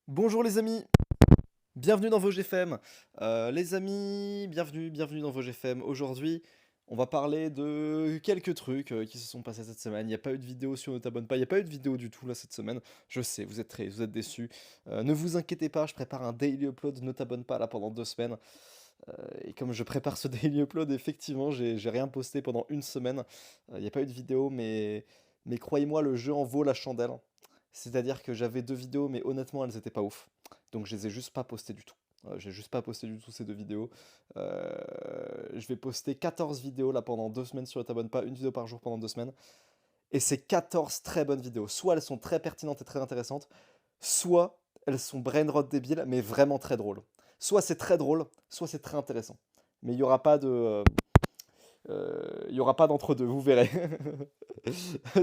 Bonjour les amis, bienvenue dans vos GFM. Les amis, bienvenue dans vos GFM. Aujourd'hui, on va parler de quelques trucs qui se sont passés cette semaine. Il n'y a pas eu de vidéo sur Ne t'abonne pas, il n'y a pas eu de vidéo du tout là cette semaine. Je sais, vous êtes déçus. Ne vous inquiétez pas, je prépare un daily upload Ne t'abonne pas là pendant 2 semaines. Et comme je prépare ce daily upload, effectivement, j'ai rien posté pendant une semaine. Il n'y a pas eu de vidéo, mais croyez-moi, le jeu en vaut la chandelle. C'est-à-dire que j'avais 2 vidéos, mais honnêtement, elles étaient pas ouf. Donc je les ai juste pas postées du tout. J'ai juste pas posté du tout ces 2 vidéos. Euh, je vais poster 14 vidéos là pendant 2 semaines sur Ne t'abonne pas, une vidéo par jour pendant 2 semaines. Et c'est 14 très bonnes vidéos. Soit elles sont très pertinentes et très intéressantes, soit elles sont brain rot débiles, mais vraiment très drôles. Soit c'est très drôle, soit c'est très intéressant. Mais il n'y aura pas il y aura pas d'entre-deux, vous verrez.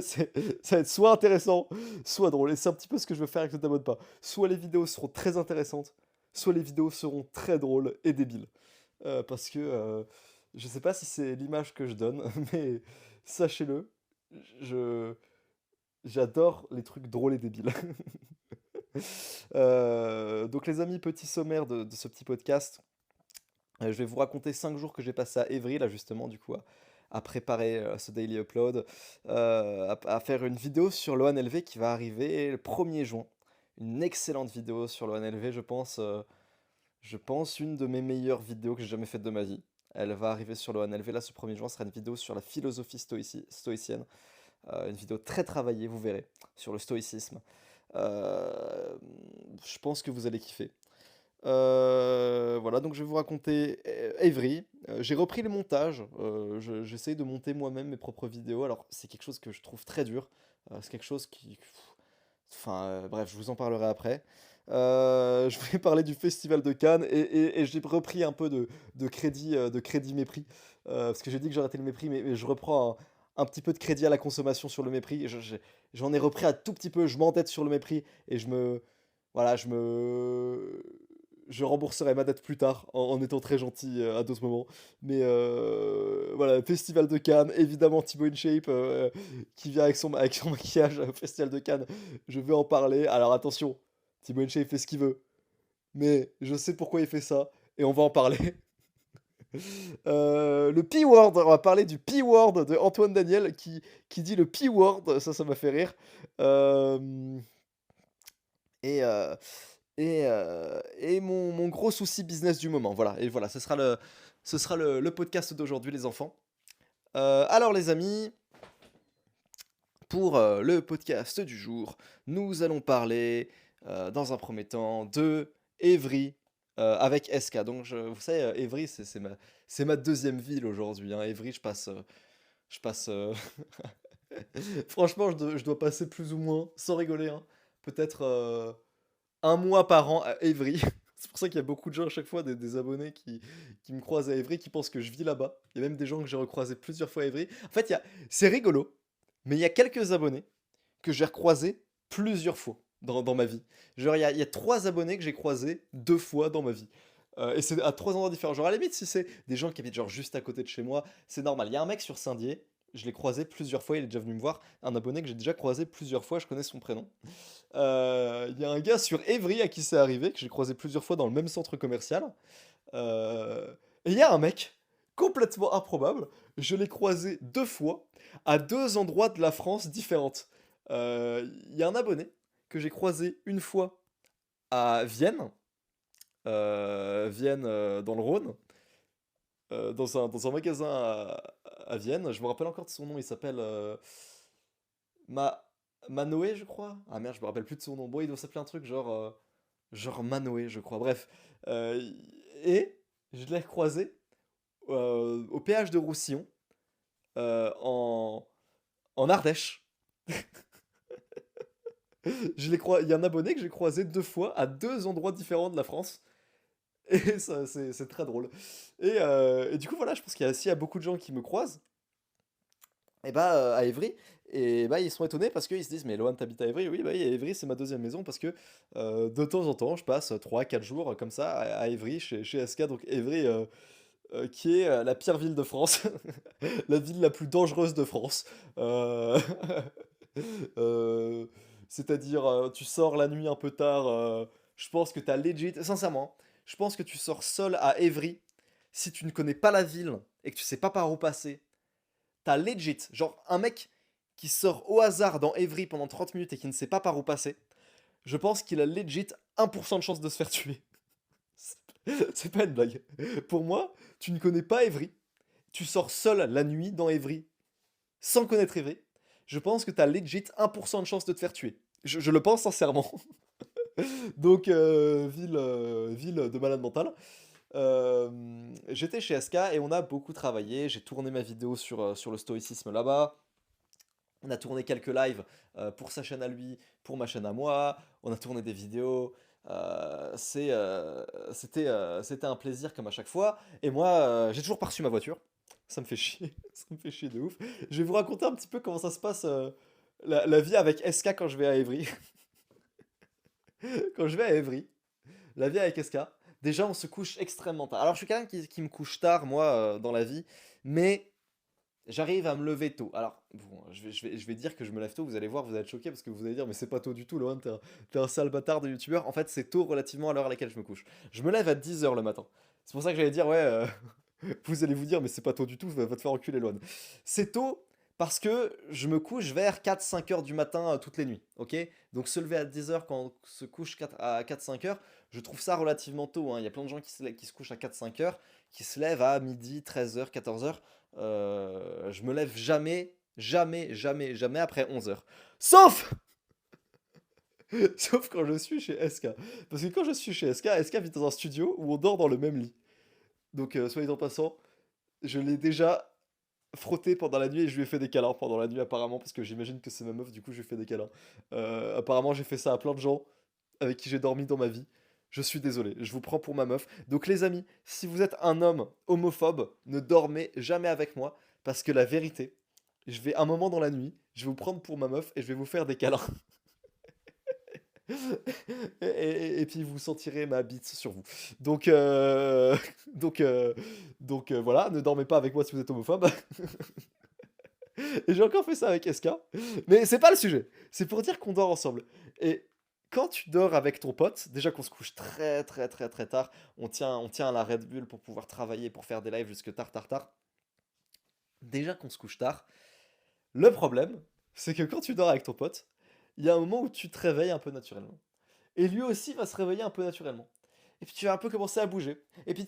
Ça va être soit intéressant, soit drôle. Et c'est un petit peu ce que je veux faire avec Ne t'abonne pas. Soit les vidéos seront très intéressantes, soit les vidéos seront très drôles et débiles. Parce que je sais pas si c'est l'image que je donne, mais sachez-le, je j'adore les trucs drôles et débiles. Donc les amis, petit sommaire de ce petit podcast. Je vais vous raconter 5 jours que j'ai passé à Évry, là justement, du coup, à préparer ce daily upload, à faire une vidéo sur l'ONLV qui va arriver le 1er juin. Une excellente vidéo sur l'ONLV, je pense une de mes meilleures vidéos que j'ai jamais faites de ma vie. Elle va arriver sur l'ONLV, là ce 1er juin sera une vidéo sur la philosophie stoïcienne. Une vidéo très travaillée, vous verrez, sur le stoïcisme. Euh, je pense que vous allez kiffer. Voilà, donc je vais vous raconter Avery. J'ai repris le montage. J'essaye de monter moi-même mes propres vidéos. Alors, c'est quelque chose que je trouve très dur. C'est quelque chose qui. Enfin, bref, je vous en parlerai après. Je voulais parler du Festival de Cannes et j'ai repris un peu de crédit mépris. Parce que j'ai dit que j'arrêtais le mépris, mais je reprends un petit peu de crédit à la consommation sur le mépris. J'en ai repris un tout petit peu. Je m'endette sur le mépris et voilà, je rembourserai ma dette plus tard en étant très gentil à d'autres moments. Mais voilà, Festival de Cannes, évidemment Thibaut InShape qui vient avec son maquillage au Festival de Cannes. Je vais en parler. Alors attention, Thibaut InShape fait ce qu'il veut. Mais je sais pourquoi il fait ça et on va en parler. Le P-word, on va parler du P-word de Antoine Daniel qui dit le P-word, ça m'a fait rire. Euh, et, euh, et mon gros souci business du moment. Voilà, et voilà, ce sera le podcast d'aujourd'hui, les enfants. Alors, les amis, pour le podcast du jour, nous allons parler, dans un premier temps, de Évry avec SK. Donc, vous savez, Évry, c'est ma deuxième ville aujourd'hui, hein. Évry, je passe. Franchement, je dois passer plus ou moins, sans rigoler, hein, peut-être un mois par an à Évry. C'est pour ça qu'il y a beaucoup de gens à chaque fois, des abonnés qui me croisent à Évry, qui pensent que je vis là-bas. Il y a même des gens que j'ai recroisés plusieurs fois à Évry. En fait, c'est rigolo, mais il y a quelques abonnés que j'ai recroisés plusieurs fois dans ma vie. Genre, il y a 3 abonnés que j'ai croisés 2 fois dans ma vie. Et c'est à 3 endroits différents. Genre, à la limite, si c'est des gens qui habitent genre juste à côté de chez moi, c'est normal. Il y a un mec sur Saint-Dié, je l'ai croisé plusieurs fois, il est déjà venu me voir. Un abonné que j'ai déjà croisé plusieurs fois, je connais son prénom. Il y a un gars sur Évry à qui c'est arrivé, que j'ai croisé plusieurs fois dans le même centre commercial. Et il y a un mec, complètement improbable, je l'ai croisé 2 fois à 2 endroits de la France différentes. Il y a un abonné que j'ai croisé une fois à Vienne, Vienne dans le Rhône, dans un magasin à Vienne. Je me rappelle encore de son nom, il s'appelle Ma... Manoé, je crois. Ah merde, je me rappelle plus de son nom. Bon, il doit s'appeler un truc genre Manoé, je crois. Bref. Euh, et je l'ai croisé au péage de Roussillon, en Ardèche. Il y a un abonné que j'ai croisé 2 fois à 2 endroits différents de la France. Et ça, c'est très drôle. Et du coup, voilà, je pense qu'il y a beaucoup de gens qui me croisent et bah, à Évry. Et bah, ils sont étonnés parce qu'ils se disent, mais Lohan, t'habites à Évry? Oui, bah, oui, Évry, c'est ma deuxième maison parce que de temps en temps, je passe 3 4 jours comme ça à Évry, chez SK. Donc Évry, qui est la pire ville de France, la ville la plus dangereuse de France. Euh, euh, C'est-à-dire, tu sors la nuit un peu tard, Je pense que t'as legit, sincèrement, je pense que tu sors seul à Évry, si tu ne connais pas la ville et que tu sais pas par où passer, t'as legit, genre un mec qui sort au hasard dans Évry pendant 30 minutes et qui ne sait pas par où passer, je pense qu'il a legit 1% de chance de se faire tuer. C'est pas une blague. Pour moi, tu ne connais pas Évry, tu sors seul la nuit dans Évry, sans connaître Évry, je pense que t'as legit 1% de chance de te faire tuer. Je le pense sincèrement. Donc, ville de malade mental. J'étais chez SK et on a beaucoup travaillé. J'ai tourné ma vidéo sur le stoïcisme là-bas. On a tourné quelques lives pour sa chaîne à lui, pour ma chaîne à moi. On a tourné des vidéos. C'était un plaisir comme à chaque fois. Et moi, j'ai toujours pas reçu ma voiture. Ça me fait chier. Ça me fait chier de ouf. Je vais vous raconter un petit peu comment ça se passe la vie avec SK quand je vais à Évry. Quand je vais à Évry, la vie avec SK, déjà on se couche extrêmement tard. Alors je suis quelqu'un qui me couche tard, moi, dans la vie, mais j'arrive à me lever tôt. Alors, bon, je vais dire que je me lève tôt, vous allez voir, vous allez être choqués parce que vous allez dire, mais c'est pas tôt du tout, Lohan, t'es un sale bâtard de youtubeur. En fait, c'est tôt relativement à l'heure à laquelle je me couche. Je me lève à 10 h le matin. C'est pour ça que j'allais dire, ouais, vous allez vous dire, mais c'est pas tôt du tout, va te faire enculer, Lohan. C'est tôt parce que je me couche vers 4-5 heures du matin toutes les nuits, ok? Donc se lever à 10 h quand on se couche à 4-5 heures, je trouve ça relativement tôt, hein. Il y a plein de gens qui se couchent à 4-5 heures, qui se lèvent à midi, 13 h, 14 h. Je me lève jamais, jamais, jamais, jamais après 11 h. Sauf Sauf quand je suis chez SK. Parce que quand je suis chez SK vit dans un studio où on dort dans le même lit. Donc, soyez en passant, je l'ai déjà frotté pendant la nuit et je lui ai fait des câlins pendant la nuit apparemment, parce que j'imagine que c'est ma meuf, du coup je lui fais des câlins. Apparemment j'ai fait ça à plein de gens avec qui j'ai dormi dans ma vie. Je suis désolé, je vous prends pour ma meuf. Donc les amis, si vous êtes un homme homophobe, ne dormez jamais avec moi, parce que la vérité, je vais un moment dans la nuit, je vais vous prendre pour ma meuf et je vais vous faire des câlins. Et puis vous sentirez ma bite sur vous. Donc, donc, voilà, ne dormez pas avec moi si vous êtes homophobe. Et j'ai encore fait ça avec SK. Mais c'est pas le sujet. C'est pour dire qu'on dort ensemble. Et quand tu dors avec ton pote, déjà qu'on se couche très très très très tard, on tient à la Red Bull pour pouvoir travailler, pour faire des lives jusque tard tard tard. Déjà qu'on se couche tard, le problème, c'est que quand tu dors avec ton pote, il y a un moment où tu te réveilles un peu naturellement. Et lui aussi va se réveiller un peu naturellement. Et puis tu vas un peu commencer à bouger. Et puis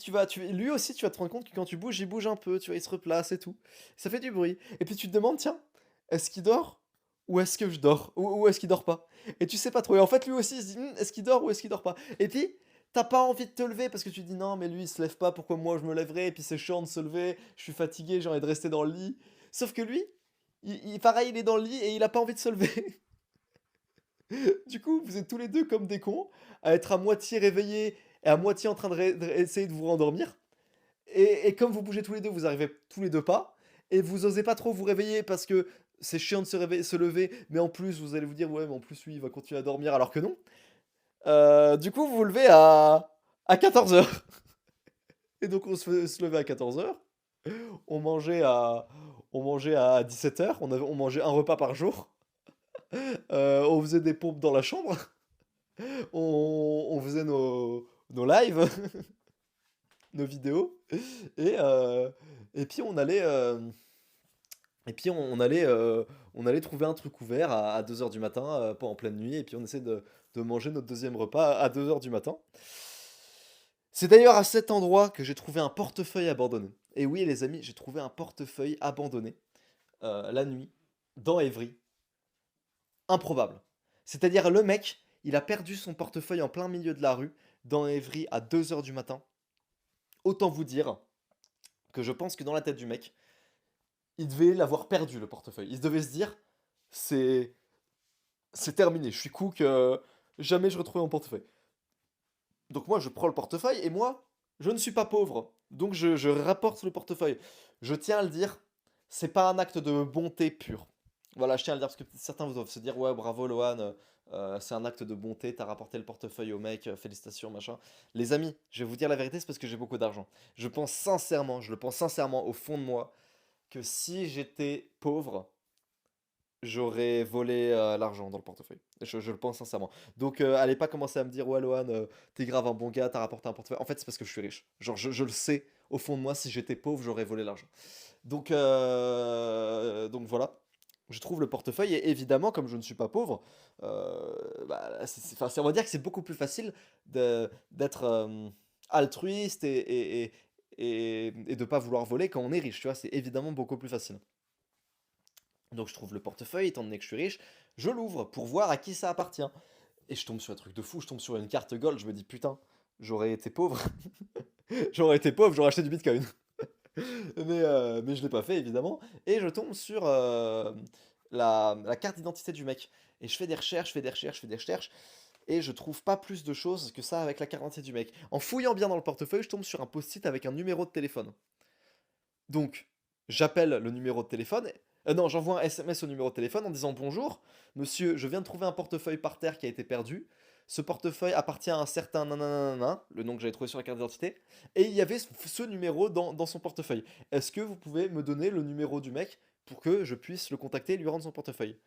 lui aussi, tu vas te rendre compte que quand tu bouges, il bouge un peu, tu vois, il se replace et tout. Ça fait du bruit. Et puis tu te demandes, tiens, est-ce qu'il dort ou est-ce que je dors ou est-ce qu'il dort pas? Et tu sais pas trop. Et en fait, lui aussi, il se dit, est-ce qu'il dort ou est-ce qu'il dort pas? Et puis, t'as pas envie de te lever parce que tu te dis, non, mais lui, il se lève pas, pourquoi moi je me lèverais? Et puis c'est chiant de se lever, je suis fatigué, j'ai envie de rester dans le lit. Sauf que lui, pareil, il est dans le lit et il a pas envie de se lever. Du coup, vous êtes tous les deux comme des cons, à être à moitié réveillés et à moitié en train essayer de vous rendormir. Et comme vous bougez tous les deux, vous arrivez tous les deux pas. Et vous osez pas trop vous réveiller parce que c'est chiant de se lever. Mais en plus, vous allez vous dire, ouais, mais en plus, lui, il va continuer à dormir alors que non. Du coup, vous vous levez à 14 heures. Et donc, on se levait à 14 heures. On mangeait à 17 heures. On mangeait un repas par jour. On faisait des pompes dans la chambre. On faisait nos lives, nos vidéos, et, euh, et puis on allait trouver un truc ouvert à 2 h du matin, pas en pleine nuit, et puis on essaie de manger notre deuxième repas à 2 h du matin. C'est d'ailleurs à cet endroit que j'ai trouvé un portefeuille abandonné. Et oui, les amis, j'ai trouvé un portefeuille abandonné la nuit dans Évry. Improbable. C'est-à-dire le mec, il a perdu son portefeuille en plein milieu de la rue, dans Évry, à 2 h du matin. Autant vous dire que je pense que dans la tête du mec, il devait l'avoir perdu le portefeuille. Il devait se dire, c'est c'est terminé, je suis cook, jamais je retrouve mon portefeuille. Donc moi je prends le portefeuille et moi je ne suis pas pauvre. Donc je rapporte le portefeuille. Je tiens à le dire, c'est pas un acte de bonté pure. Voilà, je tiens à le dire parce que certains vous doivent se dire ouais bravo Lohan, c'est un acte de bonté, t'as rapporté le portefeuille au mec, félicitations machin. Les amis, je vais vous dire la vérité, c'est parce que j'ai beaucoup d'argent. Je le pense sincèrement au fond de moi, que si j'étais pauvre, j'aurais volé, l'argent dans le portefeuille. Je le pense sincèrement. Donc, allez pas commencer à me dire: «Ouais Lohan, tu grave un bon gars, t'as rapporté un portefeuille». En fait, c'est parce que je suis riche. Genre je le sais au fond de moi, si j'étais pauvre, j'aurais volé l'argent. Donc voilà. Je trouve le portefeuille et évidemment, comme je ne suis pas pauvre, bah, enfin, on va dire que c'est beaucoup plus facile d'être, altruiste et de pas vouloir voler quand on est riche, tu vois? C'est évidemment beaucoup plus facile. Donc je trouve le portefeuille, étant donné que je suis riche, je l'ouvre pour voir à qui ça appartient. Et je tombe sur un truc de fou, je tombe sur une carte gold, je me dis: «Putain, j'aurais été pauvre, j'aurais été pauvre, j'aurais acheté du bitcoin». Mais je l'ai pas fait évidemment et je tombe sur, la carte d'identité du mec et je fais des recherches, je fais des recherches, je fais des recherches et je trouve pas plus de choses que ça avec la carte d'identité du mec. En fouillant bien dans le portefeuille, je tombe sur un post-it avec un numéro de téléphone. Donc, j'appelle le numéro de téléphone, non, j'envoie un SMS au numéro de téléphone en disant: «Bonjour, monsieur, je viens de trouver un portefeuille par terre qui a été perdu. Ce portefeuille appartient à un certain nananana», le nom que j'avais trouvé sur la carte d'identité, et il y avait ce numéro dans son portefeuille. Est-ce que vous pouvez me donner le numéro du mec pour que je puisse le contacter et lui rendre son portefeuille?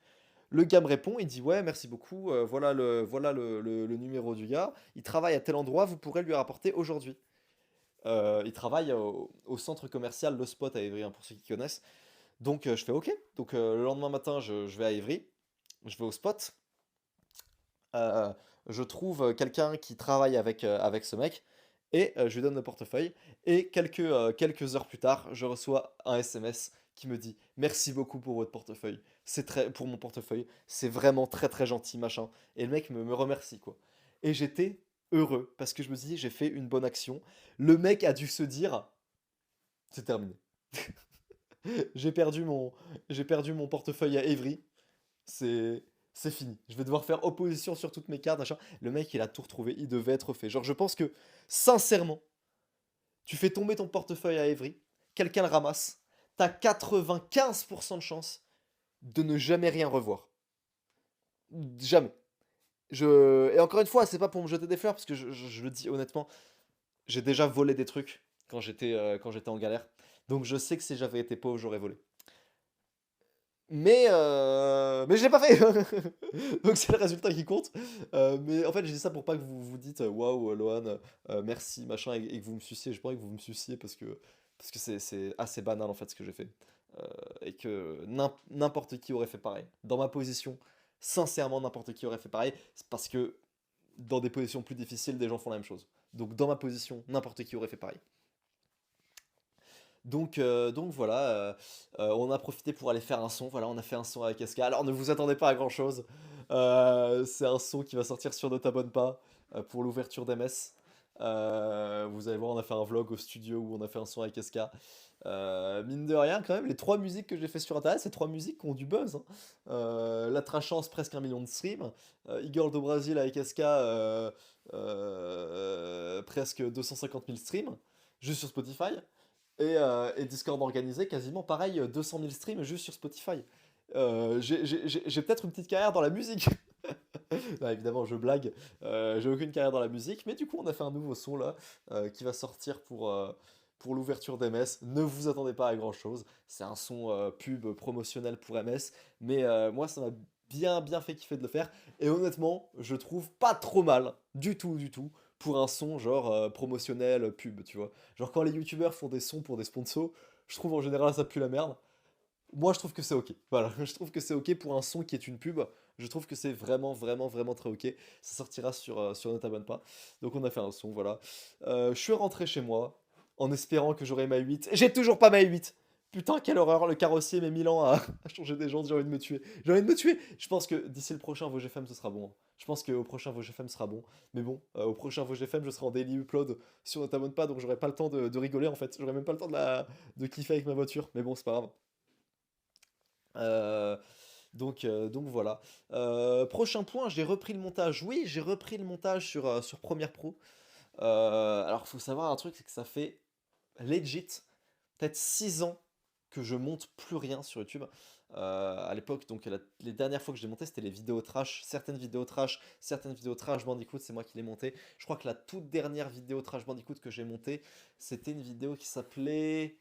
Le gars me répond, il dit: «Ouais, merci beaucoup, voilà le numéro du gars, il travaille à tel endroit, vous pourrez lui rapporter aujourd'hui». Il travaille au centre commercial Le Spot à Évry, hein, pour ceux qui connaissent. Donc je fais OK. Donc le lendemain matin, je vais à Évry, je vais au Spot, heu, je trouve, quelqu'un qui travaille avec ce mec et je lui donne le portefeuille et quelques heures plus tard, je reçois un SMS qui me dit: «Merci beaucoup pour votre portefeuille. C'est très pour mon portefeuille, c'est vraiment très, très gentil, machin», et le mec me remercie, quoi, et j'étais heureux parce que je me suis dit: «J'ai fait une bonne action». Le mec a dû se dire: «C'est terminé. J'ai perdu mon j'ai perdu mon portefeuille à Évry, c'est fini. Je vais devoir faire opposition sur toutes mes cartes, machin». Le mec, il a tout retrouvé, il devait être fait. Genre, je pense que, sincèrement, tu fais tomber ton portefeuille à Évry, quelqu'un le ramasse, tu as 95 de chances de ne jamais rien revoir. Jamais. Et encore une fois, c'est pas pour me jeter des fleurs parce que je le dis honnêtement, j'ai déjà volé des trucs quand j'étais en galère. Donc je sais que si j'avais été pauvre, j'aurais volé. Mais je l'ai pas fait! Donc c'est le résultat qui compte. Mais en fait, je dis ça pour pas que vous vous dites: «Waouh, Lohan, merci, machin», et que vous me suciez. J'ai pas envie que vous me suciez parce que c'est assez banal, en fait, ce que j'ai fait. Et que n'importe qui aurait fait pareil. Dans ma position, sincèrement, n'importe qui aurait fait pareil. C'est parce que dans des positions plus difficiles, des gens font la même chose. Donc dans ma position, n'importe qui aurait fait pareil. Donc voilà, on a profité pour aller faire un son. Voilà, on a fait un son avec SK. Alors ne vous attendez pas à grand chose. C'est un son qui va sortir sur Ne t'abonne pas pour l'ouverture d'MS. Vous allez voir, on a fait un vlog au studio où on a fait un son avec SK. Mine de rien, quand même, les trois musiques que j'ai fait sur internet, c'est trois musiques qui ont du buzz, hein. La Trachance, presque 1 million de streams. Igor do Brasil avec SK, presque 250 000 streams, juste sur Spotify. Et Discord organisé, quasiment pareil, 200 000 streams juste sur Spotify. J'ai peut-être une petite carrière dans la musique. Non, évidemment, je blague. J'ai aucune carrière dans la musique, mais du coup, on a fait un nouveau son là qui va sortir pour l'ouverture d'MS. Ne vous attendez pas à grand chose. C'est un son pub promotionnel pour MS, mais moi, ça m'a bien fait kiffer de le faire. Et honnêtement, je trouve pas trop mal, du tout, pour un son genre promotionnel pub, tu vois. Genre quand les youtubeurs font des sons pour des sponsors, je trouve en général ça pue la merde. Moi, je trouve que c'est OK. Voilà, je trouve que c'est OK pour un son qui est une pub. Je trouve que c'est vraiment très OK. Ça sortira sur Ne t'abonne pas. Donc on a fait un son, voilà. Je suis rentré chez moi en espérant que j'aurais ma 8. J'ai toujours pas ma 8. Putain, quelle horreur, le carrossier met 1000 ans à changer des jantes, j'ai envie de me tuer. J'ai envie de me tuer. Je pense que d'ici le prochain VOGFM, ce sera bon, hein. Je pense qu'au prochain VOGFM sera bon. Mais bon, au prochain VOGFM, je serai en daily upload sur Ne t'abonne pas, donc j'aurai pas le temps de rigoler en fait. J'aurai même pas le temps de kiffer avec ma voiture. Mais bon, c'est pas grave. Euh, donc voilà. Prochain point, j'ai repris le montage. Oui, j'ai repris le montage sur Premiere Pro. Alors, il faut savoir un truc, c'est que ça fait legit peut-être 6 ans que je monte plus rien sur YouTube. À l'époque, donc les dernières fois que j'ai monté, c'était les vidéos trash, certaines vidéos trash Bandicoot, c'est moi qui les monté. Je crois que la toute dernière vidéo trash Bandicoot que j'ai montée, c'était une vidéo qui s'appelait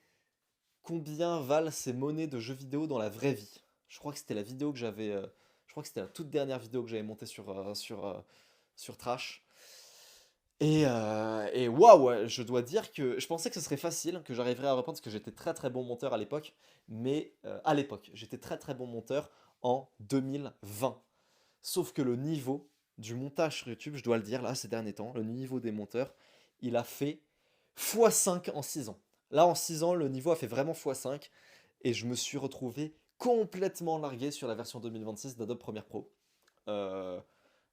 Combien valent ces monnaies de jeux vidéo dans la vraie vie? Je crois que c'était la vidéo que j'avais, je crois que c'était la toute dernière vidéo que j'avais montée sur Trash. Et waouh, ouais, je dois dire que je pensais que ce serait facile, que j'arriverais à reprendre parce que j'étais très très bon monteur à l'époque. Mais à l'époque, j'étais très très bon monteur en 2020. Sauf que le niveau du montage sur YouTube, je dois le dire, là, ces derniers temps, le niveau des monteurs, il a fait x5 en 6 ans. Là, en 6 ans, le niveau a fait vraiment x5 et je me suis retrouvé complètement largué sur la version 2026 d'Adobe Premiere Pro. Euh,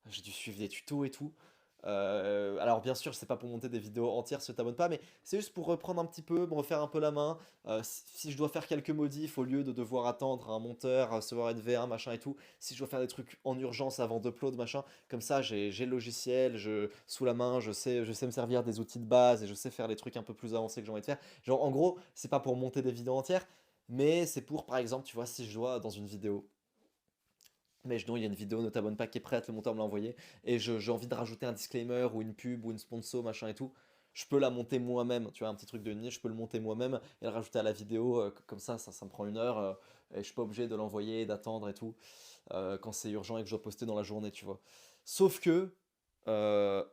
j'ai dû suivre des tutos et tout. Alors bien sûr, c'est pas pour monter des vidéos entières si tu t'abonnes pas, mais c'est juste pour reprendre un petit peu, me refaire un peu la main. Si je dois faire quelques modifs, au lieu de devoir attendre un monteur, recevoir une V1, machin et tout, si je dois faire des trucs en urgence avant d'upload, machin, comme ça j'ai le logiciel, sous la main, je sais me servir des outils de base et je sais faire les trucs un peu plus avancés que j'ai envie de faire. Genre en gros, c'est pas pour monter des vidéos entières, mais c'est pour, par exemple, tu vois, si je dois dans une vidéo, mais non, il y a une vidéo, ne t'abonne pas, qui est prête, le monteur me l'a envoyé, et j'ai envie de rajouter un disclaimer ou une pub ou une sponsor, machin et tout. Je peux la monter moi-même, tu vois, un petit truc de niche, je peux le monter moi-même et le rajouter à la vidéo, comme ça me prend 1 heure, et je suis pas obligé de l'envoyer, d'attendre et tout, quand c'est urgent et que je dois poster dans la journée, tu vois. Sauf que,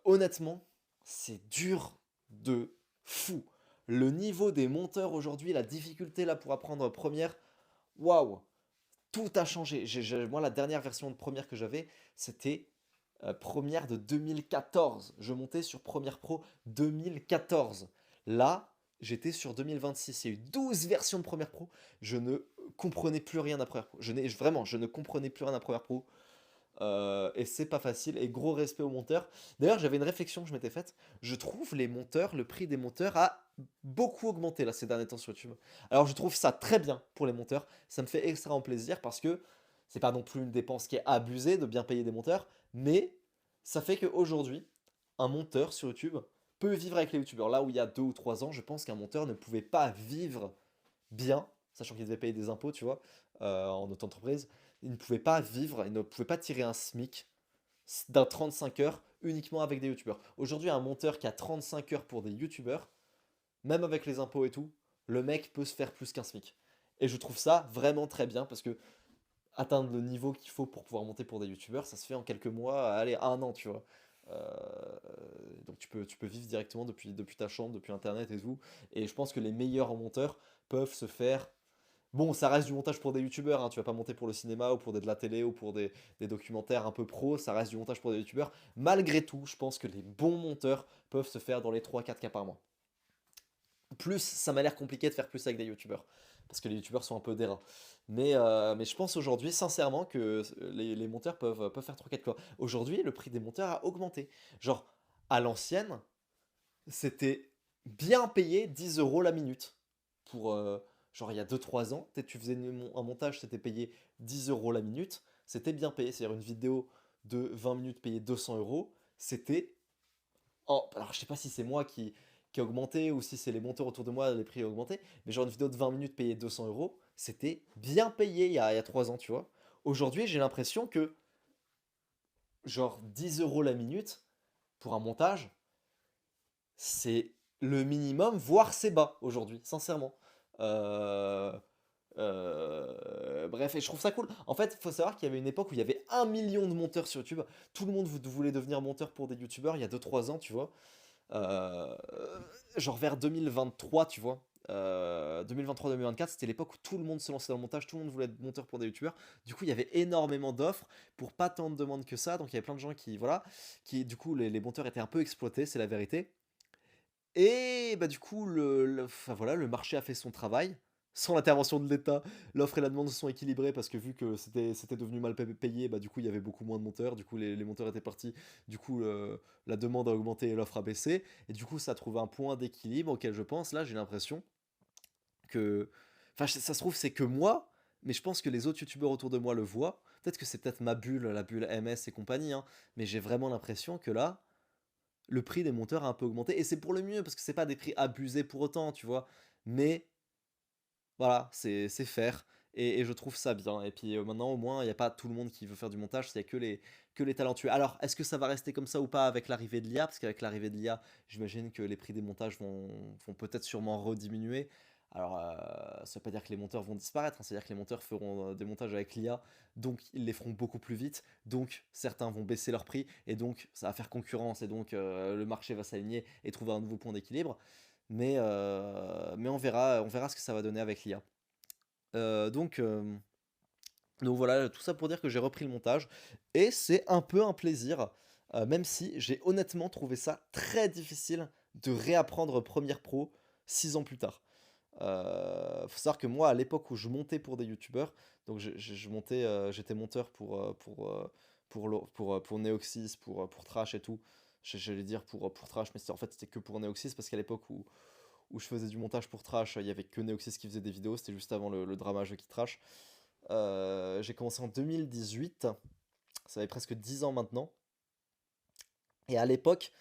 honnêtement, c'est dur de fou. Le niveau des monteurs aujourd'hui, la difficulté là pour apprendre Première, waouh! Tout a changé. Moi, la dernière version de Premiere que j'avais, c'était Premiere de 2014. Je montais sur Premiere Pro 2014. Là, j'étais sur 2026. Il y a eu 12 versions de Premiere Pro. Je ne comprenais plus rien à Premiere Pro. Vraiment, je ne comprenais plus rien à Premiere Pro. Et c'est pas facile. Et gros respect aux monteurs. D'ailleurs, j'avais une réflexion que je m'étais faite. Je trouve les monteurs, le prix des monteurs a beaucoup augmenté là ces derniers temps sur YouTube. Alors je trouve ça très bien pour les monteurs. Ça me fait extrêmement plaisir parce que c'est pas non plus une dépense qui est abusée de bien payer des monteurs, mais ça fait qu'aujourd'hui, un monteur sur YouTube peut vivre avec les youtubeurs. Là où il y a 2 ou 3 ans, je pense qu'un monteur ne pouvait pas vivre bien, sachant qu'il devait payer des impôts, tu vois, en auto-entreprise. Il ne pouvait pas vivre, il ne pouvait pas tirer un SMIC d'un 35 heures uniquement avec des youtubeurs. Aujourd'hui, un monteur qui a 35 heures pour des youtubeurs, même avec les impôts et tout, le mec peut se faire plus qu'un SMIC. Et je trouve ça vraiment très bien parce que atteindre le niveau qu'il faut pour pouvoir monter pour des youtubeurs, ça se fait en quelques mois, allez, 1 an, tu vois. Donc tu peux vivre directement depuis ta chambre, depuis internet et tout. Et je pense que les meilleurs monteurs peuvent se faire. Bon, ça reste du montage pour des youtubeurs, hein, tu vas pas monter pour le cinéma ou pour de la télé ou pour des documentaires un peu pro, ça reste du montage pour des youtubeurs. Malgré tout, je pense que les bons monteurs peuvent se faire dans les 3 4 cas par mois. Plus, ça m'a l'air compliqué de faire plus avec des youtubeurs, parce que les youtubeurs sont un peu des rats. Mais je pense aujourd'hui, sincèrement, que les monteurs peuvent faire 3 4 cas. Aujourd'hui, le prix des monteurs a augmenté. Genre, à l'ancienne, c'était bien payé 10 euros la minute. Pour, genre, il y a 2 3 ans, peut-être tu faisais un montage, c'était payé 10 euros la minute, c'était bien payé. C'est-à-dire une vidéo de 20 minutes payée 200 euros, c'était. Alors, je sais pas si c'est moi qui a augmenté ou si c'est les monteurs autour de moi, les prix ont augmenté, mais genre une vidéo de 20 minutes payée 200 euros, c'était bien payé il y a 3 ans, tu vois. Aujourd'hui, j'ai l'impression que, genre, 10 euros la minute pour un montage, c'est le minimum, voire c'est bas aujourd'hui, sincèrement. Euh, bref, et je trouve ça cool. En fait, il faut savoir qu'il y avait une époque où il y avait 1 million de monteurs sur YouTube. Tout le monde voulait devenir monteur pour des youtubeurs il y a 2 3 ans, tu vois. Euh, genre vers 2023, tu vois. 2023-2024, c'était l'époque où tout le monde se lançait dans le montage, tout le monde voulait être monteur pour des youtubeurs. Du coup, il y avait énormément d'offres pour pas tant de demandes que ça. Donc il y avait plein de gens qui, voilà, du coup, les monteurs étaient un peu exploités, c'est la vérité. Et bah du coup, enfin, voilà, le marché a fait son travail. Sans l'intervention de l'État, l'offre et la demande se sont équilibrées parce que vu que c'était devenu mal payé, bah du coup il y avait beaucoup moins de monteurs, du coup les monteurs étaient partis, du coup la demande a augmenté et l'offre a baissé, et du coup ça a trouvé un point d'équilibre auquel je pense, là j'ai l'impression que. Enfin ça se trouve c'est que moi, mais je pense que les autres youtubeurs autour de moi le voient, peut-être que c'est peut-être ma bulle, la bulle MS et compagnie, hein, mais j'ai vraiment l'impression que là, le prix des monteurs a un peu augmenté. Et c'est pour le mieux, parce que c'est pas des prix abusés pour autant, tu vois. Mais voilà, c'est faire. Et je trouve ça bien. Et puis maintenant, au moins, il n'y a pas tout le monde qui veut faire du montage, il n'y a que les talentueux. Alors, est-ce que ça va rester comme ça ou pas avec l'arrivée de l'IA? Parce qu'avec l'arrivée de l'IA, j'imagine que les prix des montages vont peut-être sûrement rediminuer. Alors, ça veut pas dire que les monteurs vont disparaître, hein, c'est-à-dire que les monteurs feront, des montages avec l'IA, donc ils les feront beaucoup plus vite, donc certains vont baisser leur prix et donc ça va faire concurrence et donc le marché va s'aligner et trouver un nouveau point d'équilibre. Mais on verra ce que ça va donner avec l'IA. Heu, donc hem, donc voilà, tout ça pour dire que j'ai repris le montage et c'est un peu un plaisir, même si j'ai honnêtement trouvé ça très difficile de réapprendre Premiere Pro 6 ans plus tard. Faut savoir que moi, à l'époque où je montais pour des youtubeurs, donc je montais, j'étais monteur pour Neoxys, pour Trash et tout. J'allais dire pour Trash, mais en fait, c'était que pour Neoxys parce qu'à l'époque où je faisais du montage pour Trash, il y avait que Neoxys qui faisait des vidéos, c'était juste avant le drama Jeu qui Trash. J'ai commencé en 2018, ça fait presque 10 ans maintenant. Et à l'époque,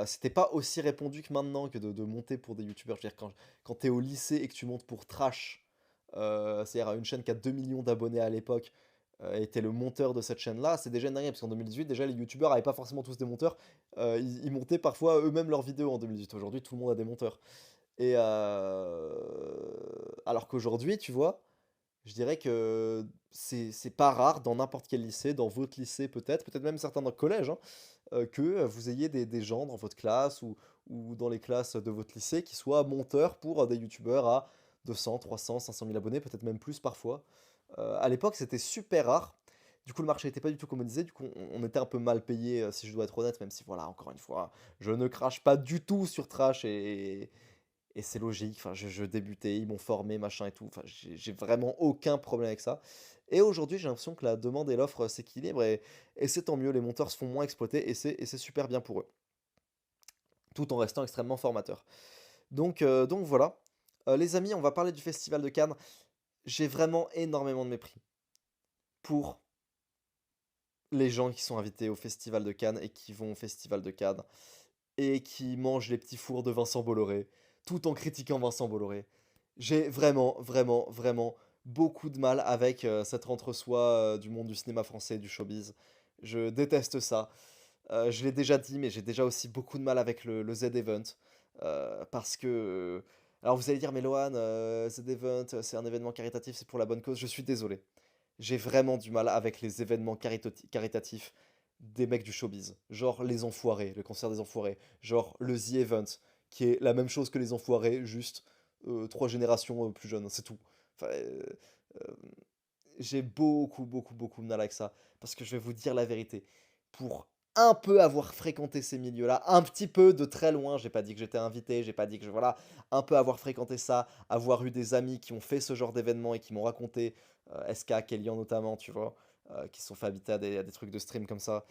c'était pas aussi répandu que maintenant que de monter pour des youtubeurs. Je veux dire, quand tu es au lycée et que tu montes pour Trash, c'est-à-dire une chaîne qui a 2 millions d'abonnés à l'époque, et tu le monteur de cette chaîne-là, c'est déjà une dinguerie parce qu'en 2018, déjà, les youtubeurs avaient pas forcément tous des monteurs. Ils montaient parfois eux-mêmes leurs vidéos en 2018. Aujourd'hui, tout le monde a des monteurs. Et alors qu'aujourd'hui, tu vois, je dirais que c'est pas rare dans n'importe quel lycée, dans votre lycée peut-être même certains dans le collège, hein, que, vous ayez des gens dans votre classe ou dans les classes de votre lycée qui soient monteurs pour, des youtubeurs à 200, 300, 500 000 abonnés, peut-être même plus parfois. À l'époque, c'était super rare. Du coup, le marché était pas du tout comme on disait, du coup, on était un peu mal payé, si je dois être honnête, même si voilà, encore une fois, je ne crache pas du tout sur Trash et c'est logique, enfin, je débutais, ils m'ont formé, machin et tout, enfin, j'ai vraiment aucun problème avec ça. Et aujourd'hui, j'ai l'impression que la demande et l'offre s'équilibrent et c'est tant mieux, les monteurs se font moins exploiter et c'est super bien pour eux, tout en restant extrêmement formateur. Donc voilà. Les amis, on va parler du festival de Cannes. J'ai vraiment énormément de mépris pour les gens qui sont invités au festival de Cannes et qui vont au festival de Cannes et qui mangent les petits fours de Vincent Bolloré, tout en critiquant Vincent Bolloré. J'ai vraiment, vraiment, vraiment beaucoup de mal avec cet entre-soi du monde du cinéma français, du showbiz. Je déteste ça. Je l'ai déjà dit, mais j'ai déjà aussi beaucoup de mal avec le Z-Event. Parce que... alors vous allez dire, mais Lohan, Z-Event, c'est un événement caritatif, c'est pour la bonne cause. Je suis désolé. J'ai vraiment du mal avec les événements caritatifs des mecs du showbiz. Genre les Enfoirés, le concert des Enfoirés. Genre le The Event, qui est la même chose que les Enfoirés, juste 3 générations plus jeunes, c'est tout. Enfin, euh, j'ai beaucoup, beaucoup, beaucoup de mal avec ça. Parce que je vais vous dire la vérité. Pour un peu avoir fréquenté ces milieux-là, un petit peu de très loin, j'ai pas dit que j'étais invité, j'ai pas dit que je... Voilà, un peu avoir fréquenté ça, avoir eu des amis qui ont fait ce genre d'événement et qui m'ont raconté, SK, Kellyan notamment, tu vois, qui se sont fait habiter à des trucs de stream comme ça.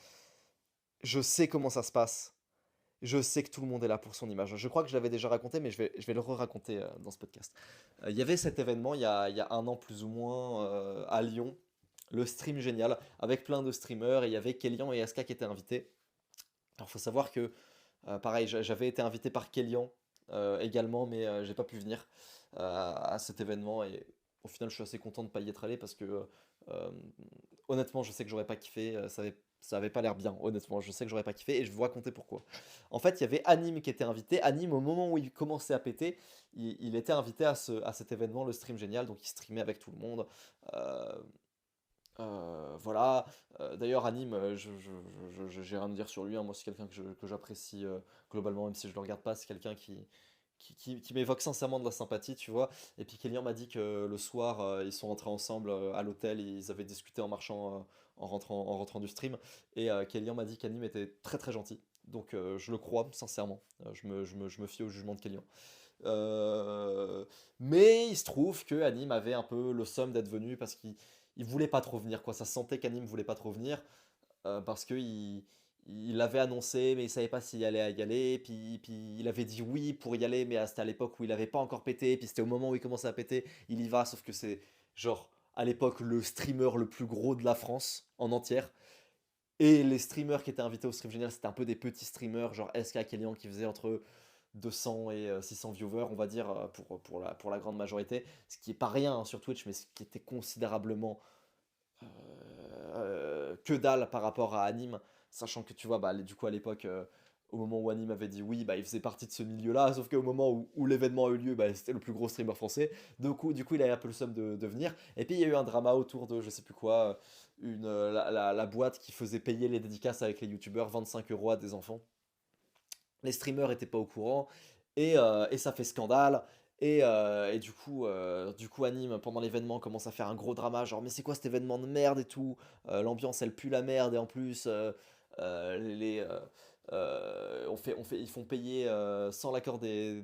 Je sais comment ça se passe. Je sais que tout le monde est là pour son image. Je crois que je l'avais déjà raconté, mais je vais le re-raconter dans ce podcast. Il y avait cet événement il y a un an plus ou moins à Lyon, le stream génial, avec plein de streamers, et il y avait Kellyan et Aska qui étaient invités. Alors faut savoir que, pareil, j'avais été invité par Kellyan également, mais j'ai pas pu venir à cet événement, et au final je suis assez content de pas y être allé parce que euh, honnêtement je sais que j'aurais pas kiffé, ça avait pas l'air bien, honnêtement, je sais que j'aurais pas kiffé et je vais vous raconter pourquoi. En fait, il y avait Anime qui était invité. Anime, au moment où il commençait à péter, il était invité à cet événement, le stream génial, donc il streamait avec tout le monde. Euh, voilà. D'ailleurs, Anime, j'ai rien à dire sur lui, hein. Moi, c'est quelqu'un que j'apprécie globalement, même si je le regarde pas. C'est quelqu'un qui m'évoque sincèrement de la sympathie, tu vois. Et puis Kélian m'a dit que le soir, ils sont rentrés ensemble à l'hôtel, ils avaient discuté en marchant, en rentrant du stream. Et Kélian m'a dit qu'Anime était très très gentil. Donc je le crois, sincèrement. Je me fie au jugement de Kélian. Euh, mais il se trouve que Anime avait un peu le somme d'être venu parce qu'il voulait pas trop venir, quoi. Ça se sentait qu'Anime voulait pas trop venir parce que il l'avait annoncé, mais il savait pas s'il allait y aller. Puis il avait dit oui pour y aller, mais c'était à l'époque où il avait pas encore pété. Puis c'était au moment où il commençait à péter, il y va. Sauf que c'est genre à l'époque le streamer le plus gros de la France en entière. Et les streamers qui étaient invités au stream génial, c'était un peu des petits streamers, genre SK Kellyan qui faisait entre 200 et 600 viewers, on va dire, pour la grande majorité. Ce qui est pas rien hein, sur Twitch, mais ce qui était considérablement que dalle par rapport à Anime, sachant que tu vois, bah, du coup à l'époque, au moment où Anime avait dit oui, bah, il faisait partie de ce milieu-là, sauf qu'au moment où l'événement a eu lieu, bah, c'était le plus gros streamer français. Du coup, il avait un peu le somme de venir. Et puis, il y a eu un drama autour de, je sais plus quoi, la boîte qui faisait payer les dédicaces avec les youtubeurs 25 euros à des enfants. Les streamers étaient pas au courant, et ça fait scandale. Et du coup, Anime, pendant l'événement, commence à faire un gros drama, genre, mais c'est quoi cet événement de merde et tout? L'ambiance, elle pue la merde, et en plus, ils font payer sans l'accord des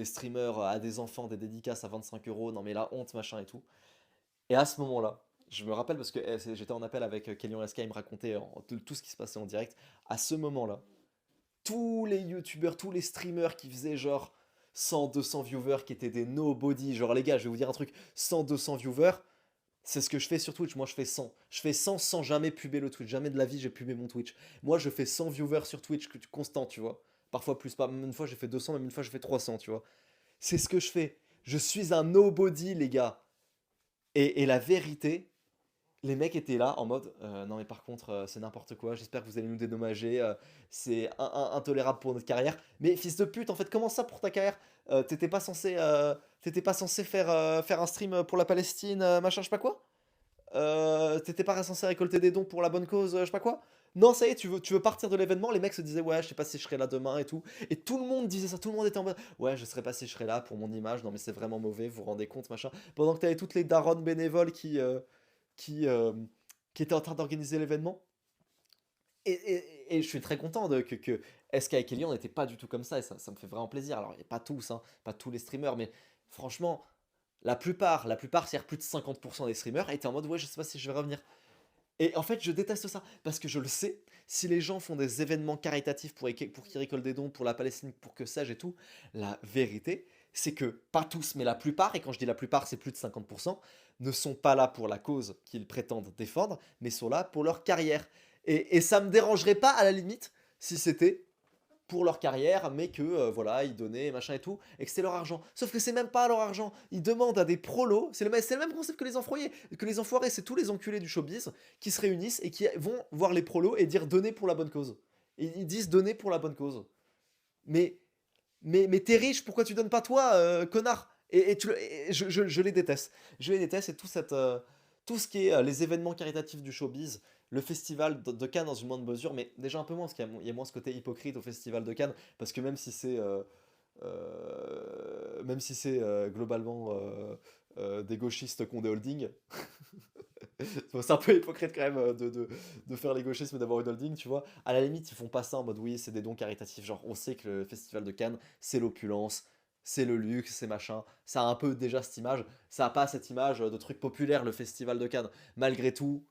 streamers à des enfants des dédicaces à 25 euros. Non, mais la honte, machin et tout. Et à ce moment-là, je me rappelle parce que j'étais en appel avec Kellyan Laska, il me racontait tout ce qui se passait en direct. À ce moment-là, tous les youtubeurs, tous les streamers qui faisaient genre 100, 200 viewers, qui étaient des nobody, genre les gars, je vais vous dire un truc, 100, 200 viewers, c'est ce que je fais sur Twitch. Moi, je fais 100. Je fais 100 sans jamais puber le Twitch. Jamais de la vie, j'ai pubé mon Twitch. Moi, je fais 100 viewers sur Twitch constant, tu vois. Parfois plus, pas. Même une fois, j'ai fait 200, même une fois, j'ai fait 300, tu vois. C'est ce que je fais. Je suis un nobody, les gars. Et la vérité, les mecs étaient là en mode non mais par contre c'est n'importe quoi, j'espère que vous allez nous dédommager, c'est intolérable pour notre carrière. Mais fils de pute, en fait, comment ça pour ta carrière? T'étais pas censé faire un stream pour la Palestine, machin, je sais pas quoi? T'étais pas censé récolter des dons pour la bonne cause, je sais pas quoi? Non, ça y est, tu veux partir de l'événement. Les mecs se disaient ouais, je sais pas si je serai là demain et tout. Et tout le monde disait ça, tout le monde était en mode ouais, je sais pas si je serai là pour mon image, non mais c'est vraiment mauvais, vous vous rendez compte, machin. Pendant que t'avais toutes les daronnes bénévoles qui, euh, qui était en train d'organiser l'événement. Et je suis très content que SK et Kelly, on n'était pas du tout comme ça, et ça me fait vraiment plaisir. Alors, et pas tous, hein, pas tous les streamers, mais franchement, la plupart, c'est-à-dire plus de 50% des streamers, étaient en mode ouais, je sais pas si je vais revenir. Et en fait, je déteste ça, parce que je le sais, si les gens font des événements caritatifs pour qu'ils récoltent des dons pour la Palestine, pour que sais-je et tout, la vérité, c'est que, pas tous, mais la plupart, et quand je dis la plupart, c'est plus de 50%, ne sont pas là pour la cause qu'ils prétendent défendre, mais sont là pour leur carrière. Et ça me dérangerait pas, à la limite, si c'était pour leur carrière, mais que voilà, ils donnaient machin et tout, et que c'est leur argent. Sauf que c'est même pas leur argent. Ils demandent à des prolos, c'est le même concept que les enfoirés, c'est tous les enculés du showbiz qui se réunissent et qui vont voir les prolos et dire donner pour la bonne cause. Et ils disent donner pour la bonne cause. Mais, mais t'es riche, pourquoi tu donnes pas toi, connard? Je les déteste. Je les déteste, et tout ce qui est les événements caritatifs du showbiz, le festival de Cannes dans une moindre mesure, mais déjà un peu moins, parce qu'il y a moins ce côté hypocrite au festival de Cannes, parce que même si c'est globalement des gauchistes qui ont des holdings, bon, c'est un peu hypocrite quand même de faire les gauchismes et d'avoir une holding, tu vois. À la limite, ils font pas ça en mode oui, c'est des dons caritatifs. Genre, on sait que le festival de Cannes, c'est l'opulence, c'est le luxe, c'est machin. Ça a un peu déjà cette image. Ça a pas cette image de truc populaire, le festival de Cannes. Malgré tout,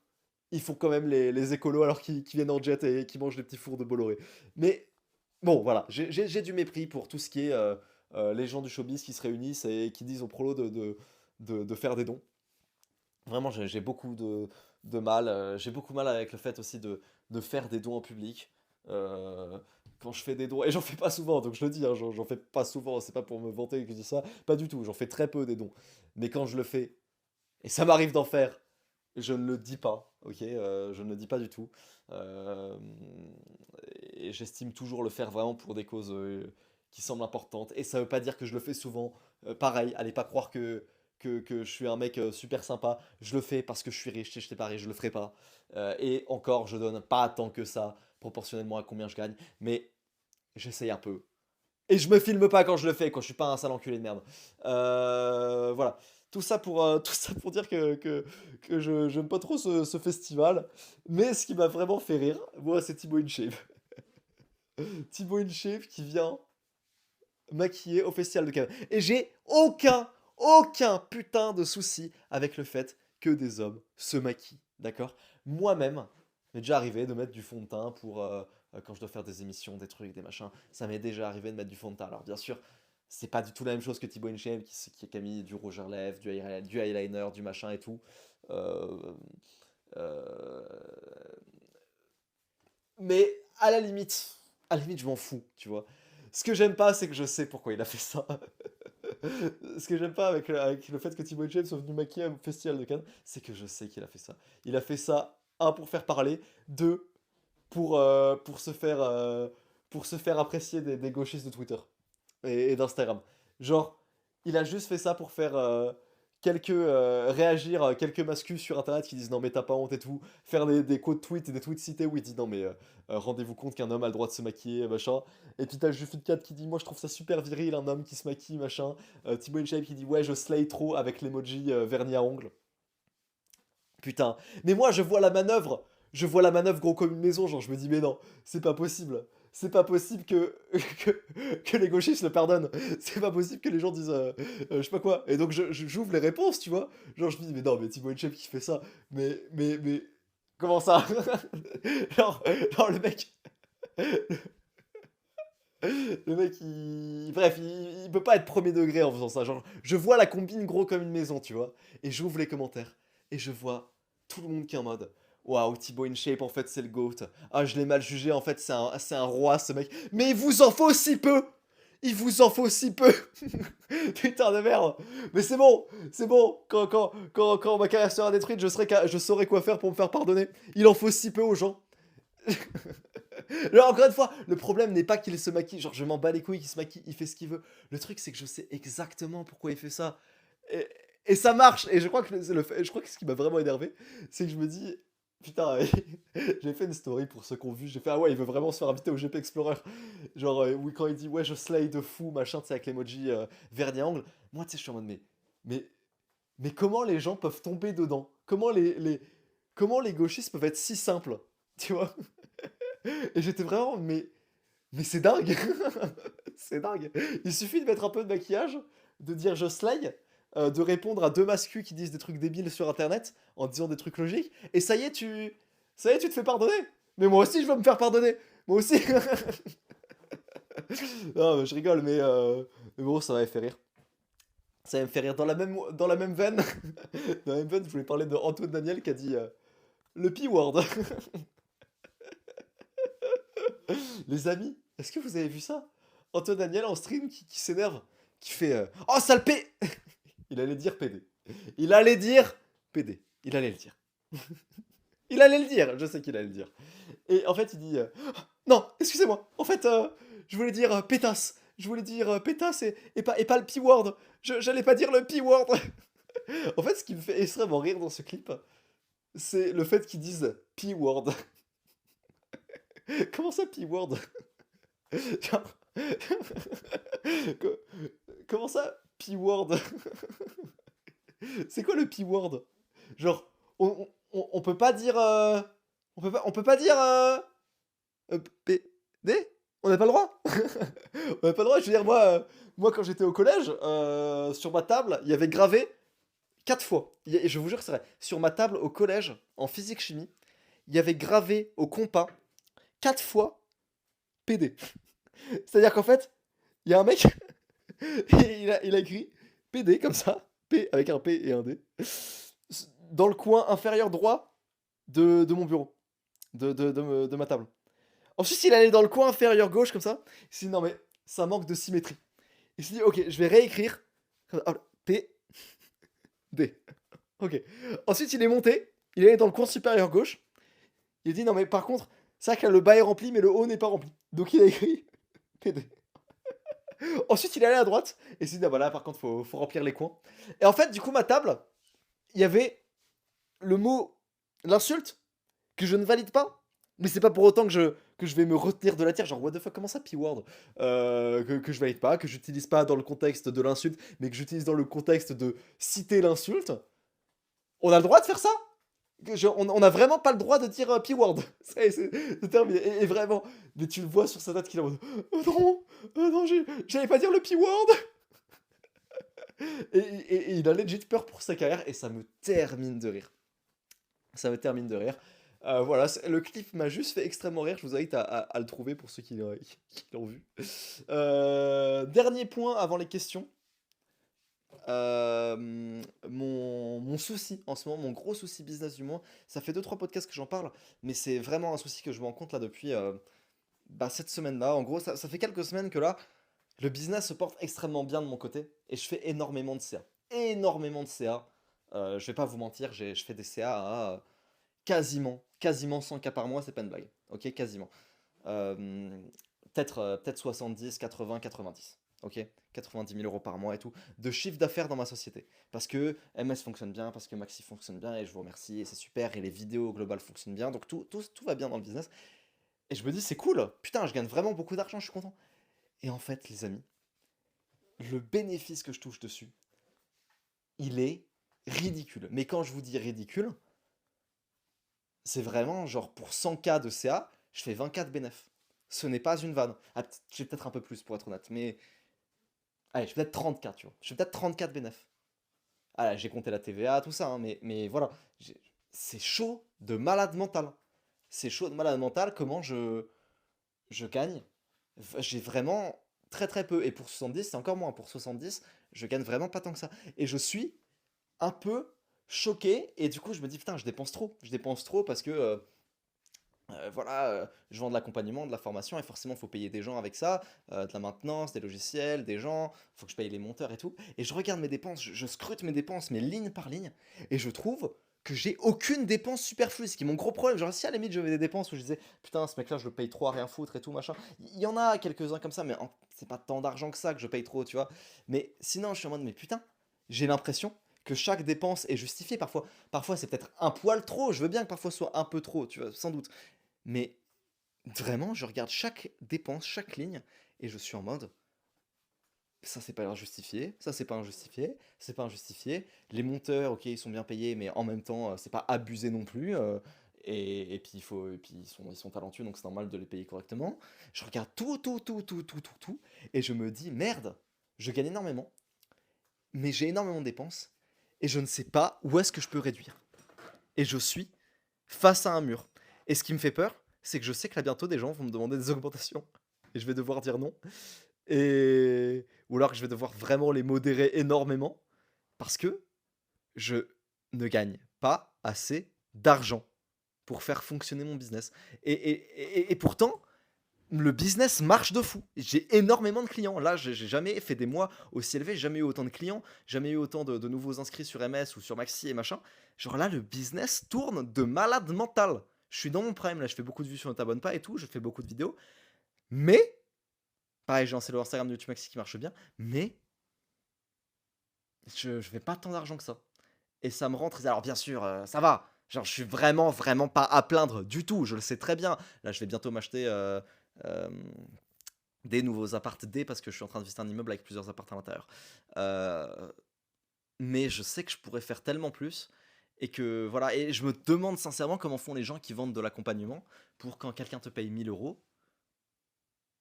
ils font quand même les écolos alors qu'ils viennent en jet et qu'ils mangent des petits fours de Bolloré. Mais bon, voilà, j'ai du mépris pour tout ce qui est les gens du showbiz qui se réunissent et qui disent aux prolos de faire des dons. Vraiment, j'ai beaucoup de mal. J'ai beaucoup de mal avec le fait aussi de faire des dons en public. Euh, Quand je fais des dons, et j'en fais pas souvent, donc je le dis, hein, j'en fais pas souvent, c'est pas pour me vanter que je dis ça, pas du tout, j'en fais très peu des dons. Mais quand je le fais, et ça m'arrive d'en faire, je ne le dis pas, ok? Je ne le dis pas du tout. Euh, et j'estime toujours le faire vraiment pour des causes qui semblent importantes. Et ça veut pas dire que je le fais souvent. Pareil, allez pas croire que je suis un mec super sympa. Je le fais parce que je suis riche, et je t'ai pas riche, je le ferai pas. Et encore, je donne pas tant que ça, proportionnellement à combien je gagne. Mais j'essaye un peu. Et je me filme pas quand je le fais, quand je suis pas un sale enculé de merde. Voilà. Tout ça pour dire que je j'aime pas trop ce festival. Mais ce qui m'a vraiment fait rire, moi, c'est Thibaut InShape. Thibaut InShape qui vient maquiller au festival de Cannes. Et j'ai aucun putain de souci avec le fait que des hommes se maquillent. D'accord? Moi-même, m'est déjà arrivé de mettre du fond de teint pour quand je dois faire des émissions, des trucs, des machins. Ça m'est déjà arrivé de mettre du fond de teint. Alors bien sûr, c'est pas du tout la même chose que Thibaut InShape qui a mis du rouge à lèvres, du eyeliner, du machin et tout. Euh, euh, mais à la limite, je m'en fous, tu vois. Ce que j'aime pas, c'est que je sais pourquoi il a fait ça. Ce que j'aime pas avec le fait que Thibaut James soit venu maquiller au Festival de Cannes, c'est que je sais qu'il a fait ça. Il a fait ça, un, pour faire parler, deux, pour pour se faire apprécier des gauchistes de Twitter et d'Instagram. Genre, il a juste fait ça pour faire réagir quelques mascus sur internet qui disent non mais t'as pas honte et tout, faire des quotes tweets et des tweets cités où il dit non mais rendez-vous compte qu'un homme a le droit de se maquiller, machin. Et puis t'as Justificat qui dit moi je trouve ça super viril, un homme qui se maquille, machin. Thibaut InShape qui dit ouais je slay trop avec l'emoji vernis à ongles. Putain. Mais moi, je vois la manœuvre. Je vois la manœuvre gros comme une maison. Genre, je me dis, mais non, c'est pas possible. C'est pas possible que, que les gauchistes le pardonnent. C'est pas possible que les gens disent, je sais pas quoi. Et donc, j'ouvre les réponses, tu vois. Genre, je me dis, mais non, mais Thibaut Inchep qui fait ça. Mais, comment ça? genre, le mec, bref, il peut pas être premier degré en faisant ça. Genre, je vois la combine gros comme une maison, tu vois. Et j'ouvre les commentaires. Et je vois tout le monde qui est en mode waouh, Thibaut InShape, en fait, c'est le GOAT. Ah, je l'ai mal jugé, en fait, c'est un roi, ce mec. Mais il vous en faut si peu! Il vous en faut si peu! Putain de merde! Mais c'est bon! C'est bon! Quand ma carrière sera détruite, je saurai quoi faire pour me faire pardonner. Il en faut si peu aux gens. Alors, encore une fois, le problème n'est pas qu'il se maquille. Genre, je m'en bats les couilles qu'il se maquille, il fait ce qu'il veut. Le truc, c'est que je sais exactement pourquoi il fait ça. Et, et ça marche. Et je crois que je crois que ce qui m'a vraiment énervé, c'est que je me dis, putain, j'ai fait une story pour ceux qui ont vu. J'ai fait, ah ouais, il veut vraiment se faire inviter au GP Explorer. Genre, oui, quand il dit, ouais, je slay de fou, machin, tu sais, avec l'emoji vernis angle. Moi, tu sais, je suis en mode, mais, mais comment les gens peuvent tomber dedans? Comment les gauchistes peuvent être si simples? Tu vois? Et j'étais vraiment, mais c'est dingue! C'est dingue! Il suffit de mettre un peu de maquillage, de dire je slay, de répondre à deux mascus qui disent des trucs débiles sur internet en disant des trucs logiques, et ça y est, tu te fais pardonner! Mais moi aussi, je veux me faire pardonner! Moi aussi! Non, mais je rigole, mais bon, ça m'avait fait rire. Ça m'avait fait rire dans la même veine. Dans la même veine, je voulais parler de Antoine Daniel qui a dit le P-word. Les amis, est-ce que vous avez vu ça? Antoine Daniel en stream qui s'énerve, qui fait oh sale P. Il allait dire PD. Il allait dire PD. Il allait le dire. Il allait le dire, je sais qu'il allait le dire. Et en fait, il dit non, excusez-moi. En fait, je voulais dire pétasse. Je voulais dire pétasse et pas le P-word. J'allais pas dire le P-word. En fait, ce qui me fait extrêmement rire dans ce clip, c'est le fait qu'ils disent P-word. Comment ça, P-word? Genre, co- comment ça, P-word? C'est quoi le P-word? Genre, on peut pas dire. On peut pas dire. PD? On n'a pas le droit? On n'a pas le droit, je veux dire, moi quand j'étais au collège, sur ma table, il y avait gravé 4 fois. Et je vous jure que c'est vrai. Sur ma table au collège, en physique-chimie, il y avait gravé au compas 4 fois PD. C'est-à-dire qu'en fait, il y a un mec, il a écrit PD comme ça, P avec un P et un D, dans le coin inférieur droit de mon bureau, de ma table. Ensuite, il allait dans le coin inférieur gauche comme ça. Il s'est dit non mais ça manque de symétrie. Il s'est dit ok, je vais réécrire. Ah, P, D. Ok. Ensuite, il est monté. Il est allé dans le coin supérieur gauche. Il a dit non mais par contre, c'est vrai que là, le bas est rempli mais le haut n'est pas rempli. Donc il a écrit PD. Ensuite, il est allé à droite. Et il s'est dit ah bah là par contre, faut remplir les coins. Et en fait, du coup, ma table, il y avait le mot, l'insulte, que je ne valide pas. Mais c'est pas pour autant que je vais me retenir de la tirer. Genre, what the fuck, comment ça, P-word? Que je valide pas, que j'utilise pas dans le contexte de l'insulte, mais que j'utilise dans le contexte de citer l'insulte. On a le droit de faire ça? On a vraiment pas le droit de dire P-word. C'est terminé. Et vraiment, mais tu le vois sur sa tête qu'il est en mode non, non, j'allais pas dire le P-word. Et il a legit peur pour sa carrière et ça me termine de rire. Ça me termine de rire. Voilà, le clip m'a juste fait extrêmement rire. Je vous invite à le trouver pour ceux qui qui l'ont vu. Dernier point avant les questions. Mon souci en ce moment, mon gros souci business du mois, ça fait deux trois podcasts que j'en parle, mais c'est vraiment un souci que je me rends compte là depuis cette semaine-là. En gros, ça fait quelques semaines que là, le business se porte extrêmement bien de mon côté et je fais énormément de CA. Énormément de CA. Je vais pas vous mentir, je fais des CA à quasiment 100 cas par mois, c'est pas une blague. OK? Quasiment. Hem, peut-être 70, 80, 90. OK? 90 000 € par mois et tout, de chiffre d'affaires dans ma société. Parce que MS fonctionne bien, parce que Maxi fonctionne bien, et je vous remercie, et c'est super, et les vidéos globales fonctionnent bien, donc tout va bien dans le business. Et je me dis, c'est cool, putain, je gagne vraiment beaucoup d'argent, je suis content. Et en fait, les amis, le bénéfice que je touche dessus, il est ridicule. Mais quand je vous dis ridicule, c'est vraiment genre pour 100K de CA, je fais 20K de bénéf. Ce n'est pas une vanne. Ah, j'ai peut-être un peu plus pour être honnête, mais allez, je fais peut-être 30K, tu vois. Je fais peut-être 30K de bénéf. Ah, là, j'ai compté la TVA, tout ça, hein, mais voilà. C'est chaud de malade mental. C'est chaud de malade mental comment je gagne. J'ai vraiment très très peu. Et pour 70, c'est encore moins. Pour 70, je gagne vraiment pas tant que ça. Et je suis un peu choqué. Et du coup, je me dis, putain, je dépense trop. Je dépense trop parce que voilà, je vends de l'accompagnement, de la formation, et forcément, il faut payer des gens avec ça, de la maintenance, des logiciels, des gens, il faut que je paye les monteurs et tout. Et je regarde mes dépenses, je scrute mes dépenses, mais ligne par ligne, et je trouve que j'ai aucune dépense superflue, ce qui est mon gros problème. Genre, si à la limite j'avais des dépenses où je disais, putain, ce mec-là, je le paye trop à rien foutre et tout, machin, il y en a quelques-uns comme ça, mais c'est pas tant d'argent que ça que je paye trop, tu vois. Mais sinon, je suis en mode, mais putain, j'ai l'impression que chaque dépense est justifiée. Parfois c'est peut-être un poil trop, je veux bien que parfois ce soit un peu trop, tu vois, sans doute. Mais vraiment, je regarde chaque dépense, chaque ligne, et je suis en mode, ça c'est pas injustifié, ça c'est pas injustifié, c'est pas injustifié. Les monteurs, ok, ils sont bien payés, mais en même temps, c'est pas abusé non plus. Et puis, et puis ils sont talentueux, donc c'est normal de les payer correctement. Je regarde tout, et je me dis, merde, je gagne énormément, mais j'ai énormément de dépenses, et je ne sais pas où est-ce que je peux réduire. Et je suis face à un mur. Et ce qui me fait peur, c'est que je sais que là bientôt des gens vont me demander des augmentations. Et je vais devoir dire non. Ou alors que je vais devoir vraiment les modérer énormément. Parce que je ne gagne pas assez d'argent pour faire fonctionner mon business. Et pourtant, le business marche de fou. J'ai énormément de clients. Là, j'ai jamais fait des mois aussi élevés, j'ai jamais eu autant de clients, jamais eu autant de nouveaux inscrits sur MS ou sur Maxi et machin. Genre là, le business tourne de malade mental. Je suis dans mon prime, là, je fais beaucoup de vues sur Ne t'abonne pas et tout, je fais beaucoup de vidéos. Mais, pareil, j'ai lancé le Instagram de YouTube Maxi qui marche bien, mais je fais pas tant d'argent que ça. Et ça me rend très... Alors bien sûr, ça va. Genre, je suis vraiment, vraiment pas à plaindre du tout, je le sais très bien. Là, je vais bientôt m'acheter... euh, des nouveaux appartes D parce que je suis en train de visiter un immeuble avec plusieurs appartes à l'intérieur. Euh, mais je sais que je pourrais faire tellement plus et que voilà. Et je me demande sincèrement comment font les gens qui vendent de l'accompagnement pour quand quelqu'un te paye 1 000 euros,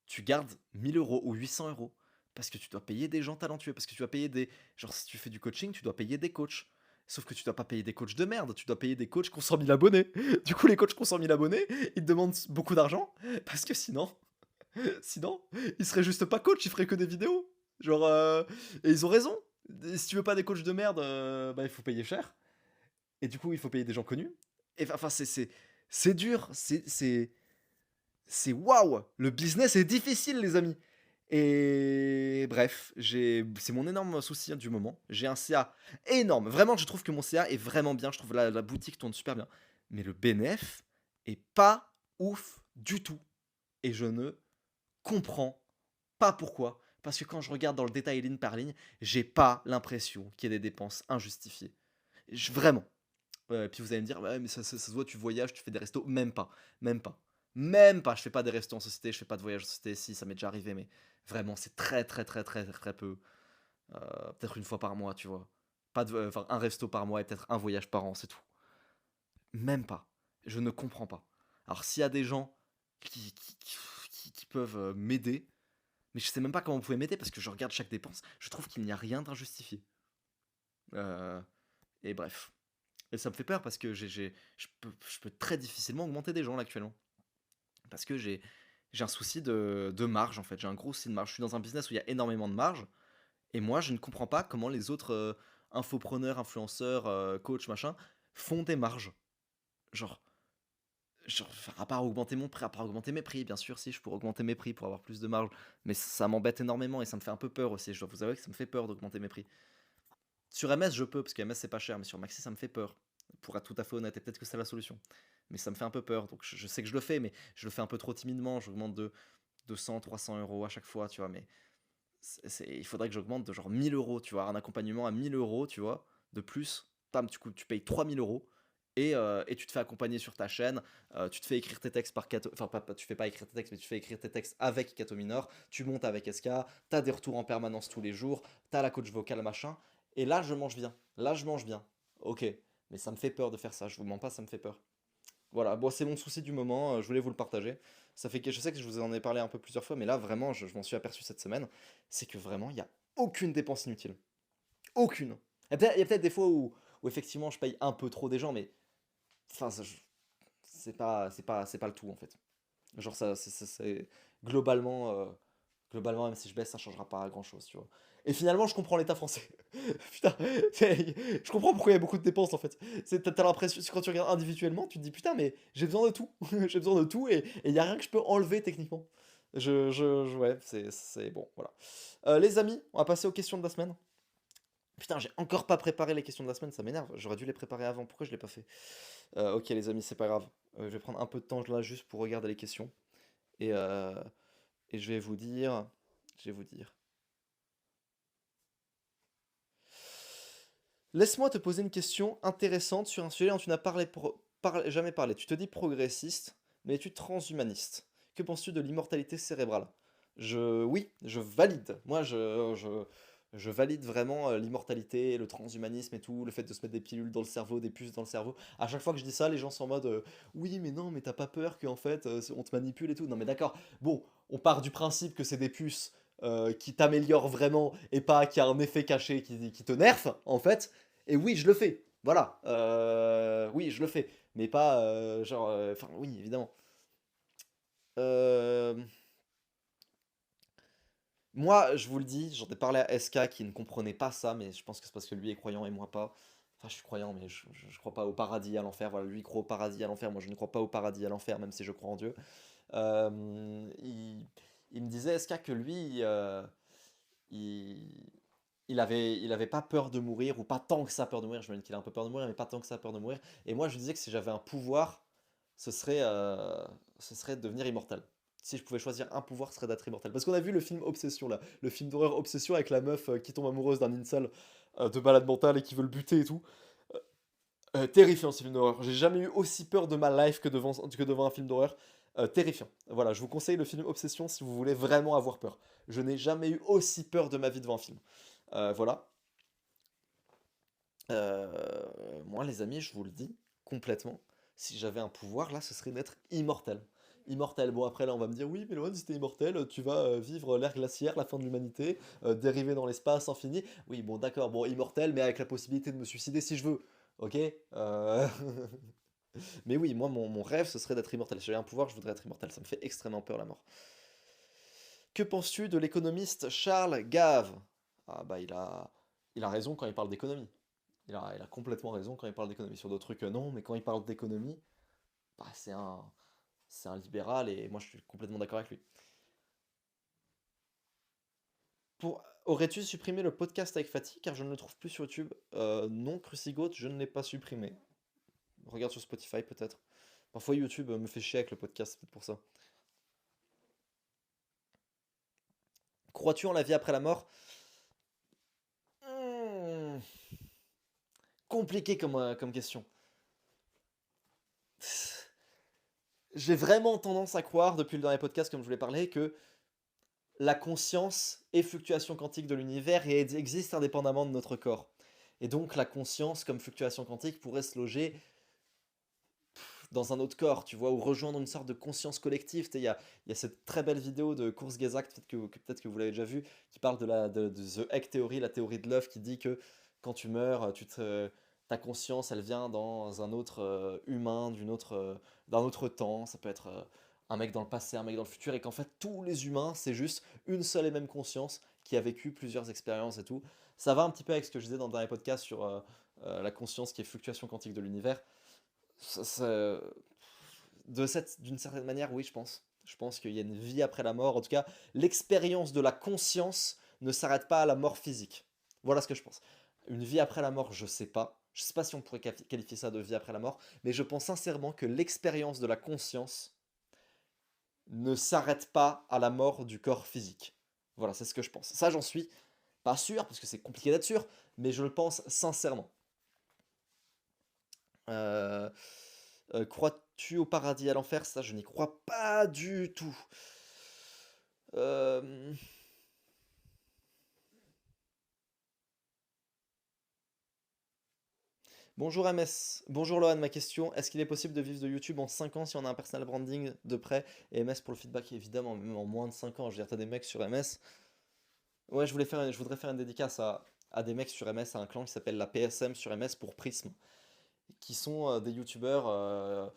tu gardes 1 000 € ou 800 € parce que tu dois payer des gens talentueux, parce que tu dois payer des. Genre, si tu fais du coaching, tu dois payer des coachs. Sauf que tu dois pas payer des coachs de merde, tu dois payer des coachs qui ont 100 000 abonnés. Du coup, les coachs qui ont 100 000 abonnés, ils te demandent beaucoup d'argent parce que sinon, ils seraient juste pas coach, ils feraient que des vidéos. Genre, et ils ont raison. Et si tu veux pas des coachs de merde, bah il faut payer cher. Et du coup, il faut payer des gens connus. Et enfin, c'est dur. C'est waouh. Le business est difficile, les amis. Et bref, c'est mon énorme souci, hein, du moment. J'ai un CA énorme. Vraiment, je trouve que mon CA est vraiment bien. Je trouve la boutique tourne super bien. Mais le BNF est pas ouf du tout. Et je ne comprends pas pourquoi. Parce que quand je regarde dans le détail ligne par ligne, j'ai pas l'impression qu'il y ait des dépenses injustifiées. Vraiment. Puis vous allez me dire, ouais, mais ça se voit, tu voyages, tu fais des restos. Même pas. Même pas. Même pas. Je fais pas des restos en société, je fais pas de voyage en société. Si, ça m'est déjà arrivé, mais vraiment, c'est très, très, très, très, très peu. Peut-être une fois par mois, tu vois. Pas de, enfin, un resto par mois et peut-être un voyage par an, c'est tout. Même pas. Je ne comprends pas. Alors, s'il y a des gens qui peuvent m'aider, mais je sais même pas comment vous pouvez m'aider parce que je regarde chaque dépense, je trouve qu'il n'y a rien d'injustifié. Euh, et bref. Et ça me fait peur parce que je peux très difficilement augmenter des gens là actuellement. Parce que j'ai un souci de marge en fait. J'ai un gros souci de marge. Je suis dans un business où il y a énormément de marge. Et moi, je ne comprends pas comment les autres infopreneurs, influenceurs, coachs, machin, font des marges. Genre, enfin, à part augmenter mon prix, à part augmenter mes prix, bien sûr, si je pourrais augmenter mes prix pour avoir plus de marge. Mais ça m'embête énormément et ça me fait un peu peur aussi. Je dois vous avouer que ça me fait peur d'augmenter mes prix. Sur MS, je peux, parce que MS, c'est pas cher, mais sur Maxi, ça me fait peur. pour être tout à fait honnête, et peut-être que c'est la solution. Mais ça me fait un peu peur, donc je sais que je le fais, mais je le fais un peu trop timidement. J'augmente de 200-300 € à chaque fois, tu vois? Mais il faudrait que j'augmente de genre 1 000 €, tu vois? Un accompagnement à 1 000 €, tu vois? De plus, bam, tu payes 3 000 € et tu te fais accompagner sur ta chaîne. Tu te fais écrire tes textes par Kato, enfin, pas tu fais pas écrire tes textes, mais tu fais écrire tes textes avec Kato Minor. Tu montes avec SK, t'as des retours en permanence tous les jours, t'as la coach vocale, machin. Et là, je mange bien. Là, je mange bien. OK, mais ça me fait peur de faire ça. Je vous mens pas, ça me fait peur. Voilà, bon, c'est mon souci du moment, je voulais vous le partager. Ça fait que je sais que je vous en ai parlé un peu plusieurs fois, mais là, vraiment, je m'en suis aperçu cette semaine. C'est que vraiment, il y a aucune dépense inutile. Aucune. Il y a peut-être des fois où effectivement je paye un peu trop des gens, mais enfin, c'est pas le tout en fait. Genre, ça, globalement, globalement, même si je baisse, ça changera pas grand-chose, tu vois. Et finalement, je comprends l'État français. Putain, je comprends pourquoi il y a beaucoup de dépenses en fait. T'as l'impression, quand tu regardes individuellement, tu te dis putain, mais j'ai besoin de tout. J'ai besoin de tout et il y a rien que je peux enlever techniquement. Ouais, c'est bon, voilà. Les amis, on va passer aux questions de la semaine. Putain, j'ai encore pas préparé les questions de la semaine, ça m'énerve. J'aurais dû les préparer avant. Pourquoi je l'ai pas fait? Ok, les amis, c'est pas grave. Je vais prendre un peu de temps là juste pour regarder les questions. Et, euh, et je vais vous dire. Je vais vous dire. Laisse-moi te poser une question intéressante sur un sujet dont tu n'as jamais parlé. Tu te dis progressiste, mais es-tu transhumaniste? Que penses-tu de l'immortalité cérébrale? Oui, je valide. Moi, je valide vraiment l'immortalité, le transhumanisme et tout, le fait de se mettre des pilules dans le cerveau, des puces dans le cerveau. À chaque fois que je dis ça, les gens sont en mode oui, mais non, mais t'as pas peur qu'en fait on te manipule et tout. Non, mais d'accord. Bon, on part du principe que c'est des puces qui t'améliorent vraiment et pas qui a un effet caché qui te nerf, en fait. Et oui, je le fais. Voilà. Oui, je le fais. Mais pas genre. Enfin, oui, évidemment. Euh, Moi, je vous le dis, j'en ai parlé à SK qui ne comprenait pas ça, mais je pense que c'est parce que lui est croyant et moi pas. Enfin, je suis croyant, mais je crois pas au paradis, à l'enfer. Voilà, lui il croit au paradis, à l'enfer. Moi, je ne crois pas au paradis, à l'enfer, même si je crois en Dieu. Euh, il, il me disait, SK, que lui, il, il avait pas peur de mourir, ou pas tant que ça peur de mourir. Je me dis qu'il a un peu peur de mourir, mais pas tant que ça peur de mourir. Et moi, je lui disais que si j'avais un pouvoir, ce serait, euh, ce serait de devenir immortel. Si je pouvais choisir un pouvoir, ce serait d'être immortel. Parce qu'on a vu le film Obsession, là. Le film d'horreur Obsession avec la meuf qui tombe amoureuse d'un incel de malade mental et qui veut le buter et tout. Terrifiant ce film d'horreur. J'ai jamais eu aussi peur de ma life que devant un film d'horreur. Terrifiant. Voilà, je vous conseille le film Obsession si vous voulez vraiment avoir peur. Je n'ai jamais eu aussi peur de ma vie devant un film. Voilà. Moi, les amis, je vous le dis complètement. Si j'avais un pouvoir, là, ce serait d'être immortel. Immortel. Bon, après, là, on va me dire, oui, mais Loan, si t'es immortel, tu vas vivre l'ère glaciaire, la fin de l'humanité, dériver dans l'espace infini. Oui, bon, d'accord, bon, immortel, mais avec la possibilité de me suicider si je veux. Ok? Mais oui, moi, mon rêve, ce serait d'être immortel. Si j'avais un pouvoir, je voudrais être immortel. Ça me fait extrêmement peur, la mort. Que penses-tu de l'économiste Charles Gave? Ah, bah, il a raison quand il parle d'économie. Il a complètement raison quand il parle d'économie. Sur d'autres trucs, non, mais quand il parle d'économie, bah, c'est un libéral et moi je suis complètement d'accord avec lui. Aurais-tu supprimé le podcast avec Fatih car je ne le trouve plus sur YouTube? Non, Crucigote, je ne l'ai pas supprimé. Regarde sur Spotify peut-être. Parfois YouTube me fait chier avec le podcast, c'est peut-être pour ça. Crois-tu en la vie après la mort? Hmm, Compliqué comme question. J'ai vraiment tendance à croire, depuis le dernier podcast, comme je vous l'ai parlé, que la conscience est fluctuation quantique de l'univers et existe indépendamment de notre corps. Et donc la conscience, comme fluctuation quantique, pourrait se loger dans un autre corps, tu vois, ou rejoindre une sorte de conscience collective. Il y a cette très belle vidéo de Kurs Gesak, peut-être que vous l'avez déjà vu, qui parle de The Egg Theory, la théorie de l'œuf, qui dit que quand tu meurs, ta conscience, elle vient dans un autre humain, d'un autre temps. Ça peut être un mec dans le passé, un mec dans le futur, et qu'en fait, tous les humains, c'est juste une seule et même conscience qui a vécu plusieurs expériences et tout. Ça va un petit peu avec ce que je disais dans le dernier podcast sur la conscience qui est fluctuation quantique de l'univers. Ça, d'une certaine manière, oui, je pense. Je pense qu'il y a une vie après la mort. En tout cas, l'expérience de la conscience ne s'arrête pas à la mort physique. Voilà ce que je pense. Une vie après la mort, je sais pas. Je sais pas si on pourrait qualifier ça de vie après la mort, mais je pense sincèrement que l'expérience de la conscience ne s'arrête pas à la mort du corps physique. Voilà, c'est ce que je pense. Ça, j'en suis pas sûr, parce que c'est compliqué d'être sûr, mais je le pense sincèrement. Heu Crois-tu au paradis et à l'enfer? Ça, je n'y crois pas du tout. Hem, Bonjour MS, bonjour Lohan, ma question, est-ce qu'il est possible de vivre de YouTube en 5 ans si on a un personal branding de près? Et MS pour le feedback évidemment, même en moins de 5 ans, je veux dire, tu des mecs sur MS. Ouais, je voudrais faire une dédicace à des mecs sur MS, à un clan qui s'appelle la PSM sur MS pour Prism, qui sont des youtubeurs,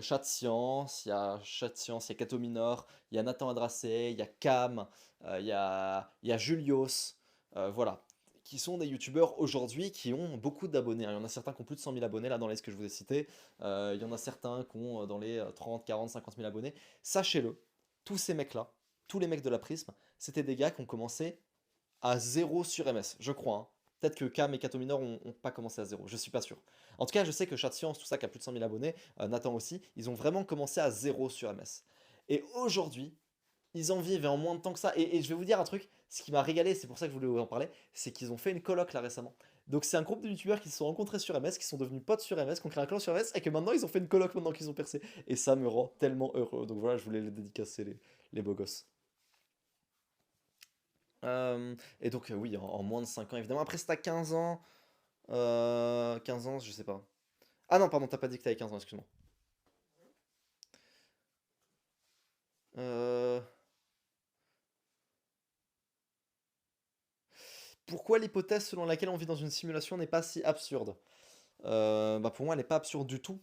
Chat Science, il y a Chat Science, il y a Catominor, il y a Nathan Adracé, il y a Cam, il y a Julius, voilà, qui sont des youtubeurs aujourd'hui qui ont beaucoup d'abonnés, hein. Il y en a certains qui ont plus de 100 000 abonnés, là, dans les que je vous ai cités. Il y en a certains qui ont dans les 30, 40, 50 000 abonnés. Sachez-le, tous ces mecs-là, tous les mecs de la Prism, c'était des gars qui ont commencé à zéro sur MS, je crois, hein. Peut-être que Cam et Catominor ont pas commencé à zéro, je suis pas sûr. En tout cas, je sais que Chat Science, tout ça, qui a plus de 100 000 abonnés, Nathan aussi, ils ont vraiment commencé à zéro sur MS. Et aujourd'hui, ils en vivent et en moins de temps que ça. Et je vais vous dire un truc, ce qui m'a régalé, c'est pour ça que je voulais vous en parler, c'est qu'ils ont fait une coloc là récemment. Donc c'est un groupe de youtubeurs qui se sont rencontrés sur MS, qui sont devenus potes sur MS, qui ont créé un clan sur MS, et que maintenant ils ont fait une coloc maintenant qu'ils ont percé. Et ça me rend tellement heureux. Donc voilà, je voulais les dédicacer, les beaux gosses. Et donc, oui, en moins de 5 ans, évidemment. Après, si t'as 15 ans, 15 ans, je sais pas. Ah non, pardon, t'as pas dit que t'avais 15 ans, excuse-moi. Euh, Pourquoi l'hypothèse selon laquelle on vit dans une simulation n'est pas si absurde? Bah pour moi, elle n'est pas absurde du tout.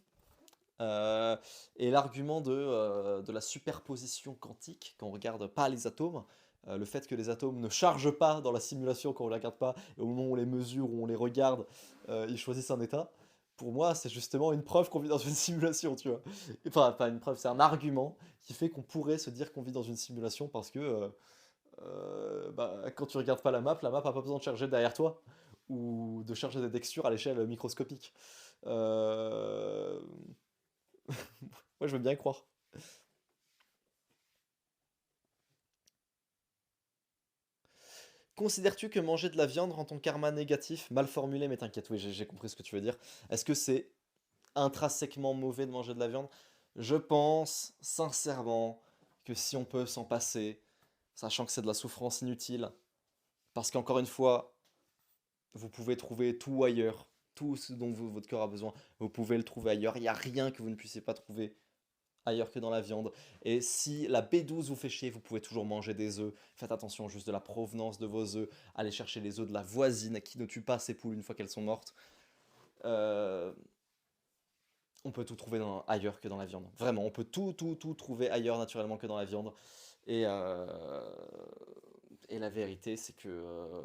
Euh, et l'argument de la superposition quantique, quand on regarde pas les atomes, le fait que les atomes ne chargent pas dans la simulation quand on ne les regarde pas, et au moment où on les mesure, où on les regarde, ils choisissent un état. Pour moi, c'est justement une preuve qu'on vit dans une simulation, tu vois. Enfin, pas une preuve, c'est un argument qui fait qu'on pourrait se dire qu'on vit dans une simulation parce que bah, quand tu regardes pas la map a pas besoin de charger derrière toi ou de charger des textures à l'échelle microscopique. Euh, Moi, je veux bien y croire. Considères-tu que manger de la viande rend ton karma négatif? Mal formulé, mais t'inquiète, oui, j'ai compris ce que tu veux dire. Est-ce que c'est intrinsèquement mauvais de manger de la viande? Je pense sincèrement que si on peut s'en passer, sachant que c'est de la souffrance inutile, parce qu'encore une fois, vous pouvez trouver tout ailleurs, tout ce dont votre corps a besoin, vous pouvez le trouver ailleurs. Il n'y a rien que vous ne puissiez pas trouver ailleurs que dans la viande. Et si la B12 vous fait chier, vous pouvez toujours manger des œufs. Faites attention juste de la provenance de vos œufs. Allez chercher les œufs de la voisine qui ne tue pas ses poules une fois qu'elles sont mortes. Euh, on peut tout trouver ailleurs que dans la viande. Vraiment, on peut tout trouver ailleurs naturellement que dans la viande. Et, et la vérité, c'est que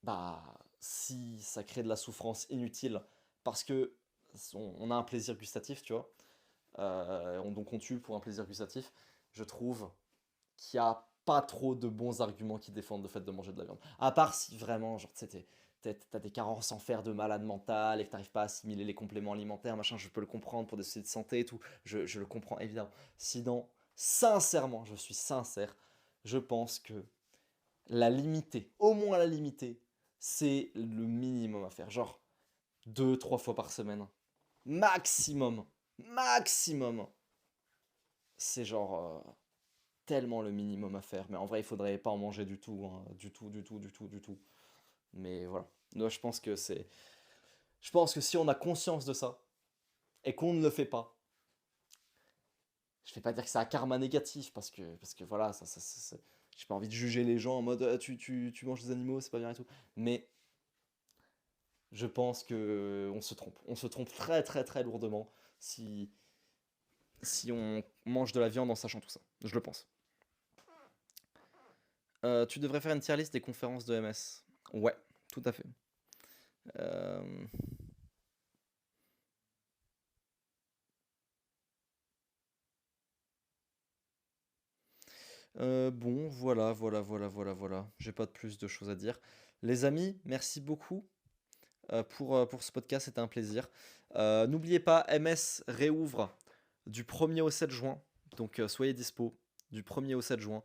bah, si ça crée de la souffrance inutile, parce que on a un plaisir gustatif, tu vois, donc on tue pour un plaisir gustatif, je trouve qu'il n'y a pas trop de bons arguments qui défendent le fait de manger de la viande. À part si vraiment, genre, tu sais, t'as des carences en fer de malade mental et que t'arrives pas à assimiler les compléments alimentaires, machin, je peux le comprendre pour des soucis de santé et tout, je le comprends évidemment. Sinon, sincèrement, je suis sincère, je pense que la limiter, au moins la limiter, c'est le minimum à faire. Genre, 2, 3 fois par semaine. Maximum. Maximum. C'est genre tellement le minimum à faire. Mais en vrai, il faudrait pas en manger du tout, hein. Du tout, du tout, du tout, du tout. Mais voilà. Moi, je pense que c'est. Je pense que si on a conscience de ça et qu'on ne le fait pas, je vais pas dire que c'est un karma négatif parce que voilà, j'ai pas envie de juger les gens en mode ah, tu manges des animaux, c'est pas bien et tout. Mais je pense que on se trompe. On se trompe très très très lourdement si, si on mange de la viande en sachant tout ça. Je le pense. Tu devrais faire une tier list des conférences de MS. Ouais, tout à fait. Euh, bon, voilà. J'ai pas de plus de choses à dire. Les amis, merci beaucoup. pour ce podcast, c'était un plaisir. N'oubliez pas, MS réouvre du 1er au 7 juin, donc soyez dispo du 1er au 7 juin.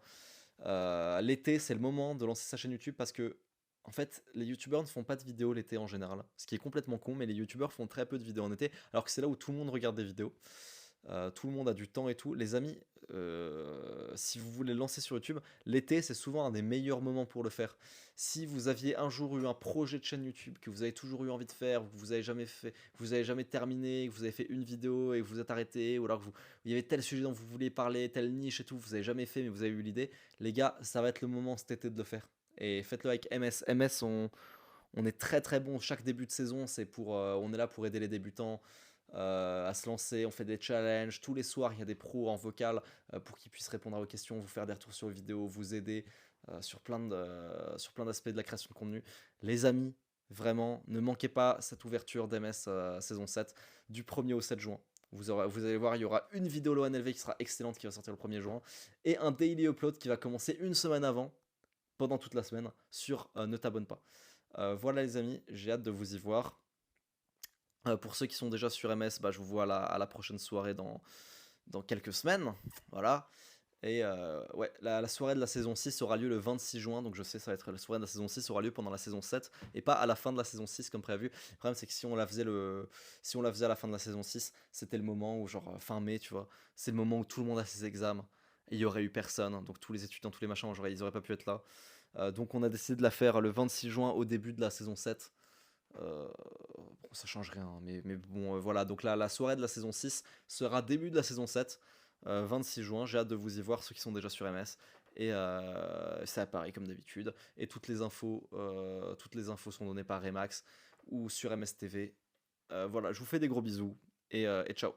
L'été, c'est le moment de lancer sa chaîne YouTube parce que, en fait, les youtubeurs ne font pas de vidéos l'été en général, ce qui est complètement con, mais les youtubeurs font très peu de vidéos en été, alors que c'est là où tout le monde regarde des vidéos. Tout le monde a du temps et tout. Les amis, si vous voulez lancer sur YouTube, l'été, c'est souvent un des meilleurs moments pour le faire. Si vous aviez un jour eu un projet de chaîne YouTube que vous avez toujours eu envie de faire, que vous avez jamais fait, que vous avez jamais terminé, que vous avez fait une vidéo et que vous êtes arrêté, ou alors que il y avait tel sujet dont vous vouliez parler, telle niche et tout, vous avez jamais fait, mais vous avez eu l'idée, les gars, ça va être le moment cet été de le faire. Et faites-le avec MS. MS, on est très très bon chaque début de saison, on est là pour aider les débutants à se lancer, on fait des challenges, tous les soirs il y a des pros en vocal pour qu'ils puissent répondre à vos questions, vous faire des retours sur les vidéos, vous aider sur plein d'aspects de la création de contenu. Les amis, vraiment, ne manquez pas cette ouverture d'MS saison 7 du 1er au 7 juin. Vous allez voir, il y aura une vidéo LoanLV qui sera excellente qui va sortir le 1er juin et un daily upload qui va commencer une semaine avant, pendant toute la semaine, sur Ne t'abonne pas. Voilà les amis, j'ai hâte de vous y voir. Pour ceux qui sont déjà sur MS, bah, je vous vois à la prochaine soirée dans quelques semaines. Voilà. Et ouais, la soirée de la saison 6 aura lieu le 26 juin, donc je sais ça va être la soirée de la saison 6 aura lieu pendant la saison 7 et pas à la fin de la saison 6 comme prévu. Le problème c'est que si on la faisait à la fin de la saison 6, c'était le moment où genre fin mai, tu vois, c'est le moment où tout le monde a ses examens et il y aurait eu personne, donc tous les étudiants, tous les machins, ils auraient pas pu être là. Donc on a décidé de la faire le 26 juin au début de la saison 7. Bon, ça change rien, hein, mais bon, voilà. Donc la soirée de la saison 6 sera début de la saison 7, 26 juin. J'ai hâte de vous y voir, ceux qui sont déjà sur MS. Et c'est à Paris comme d'habitude. Et toutes les infos sont données par Remax ou sur MS TV. Voilà, je vous fais des gros bisous et ciao.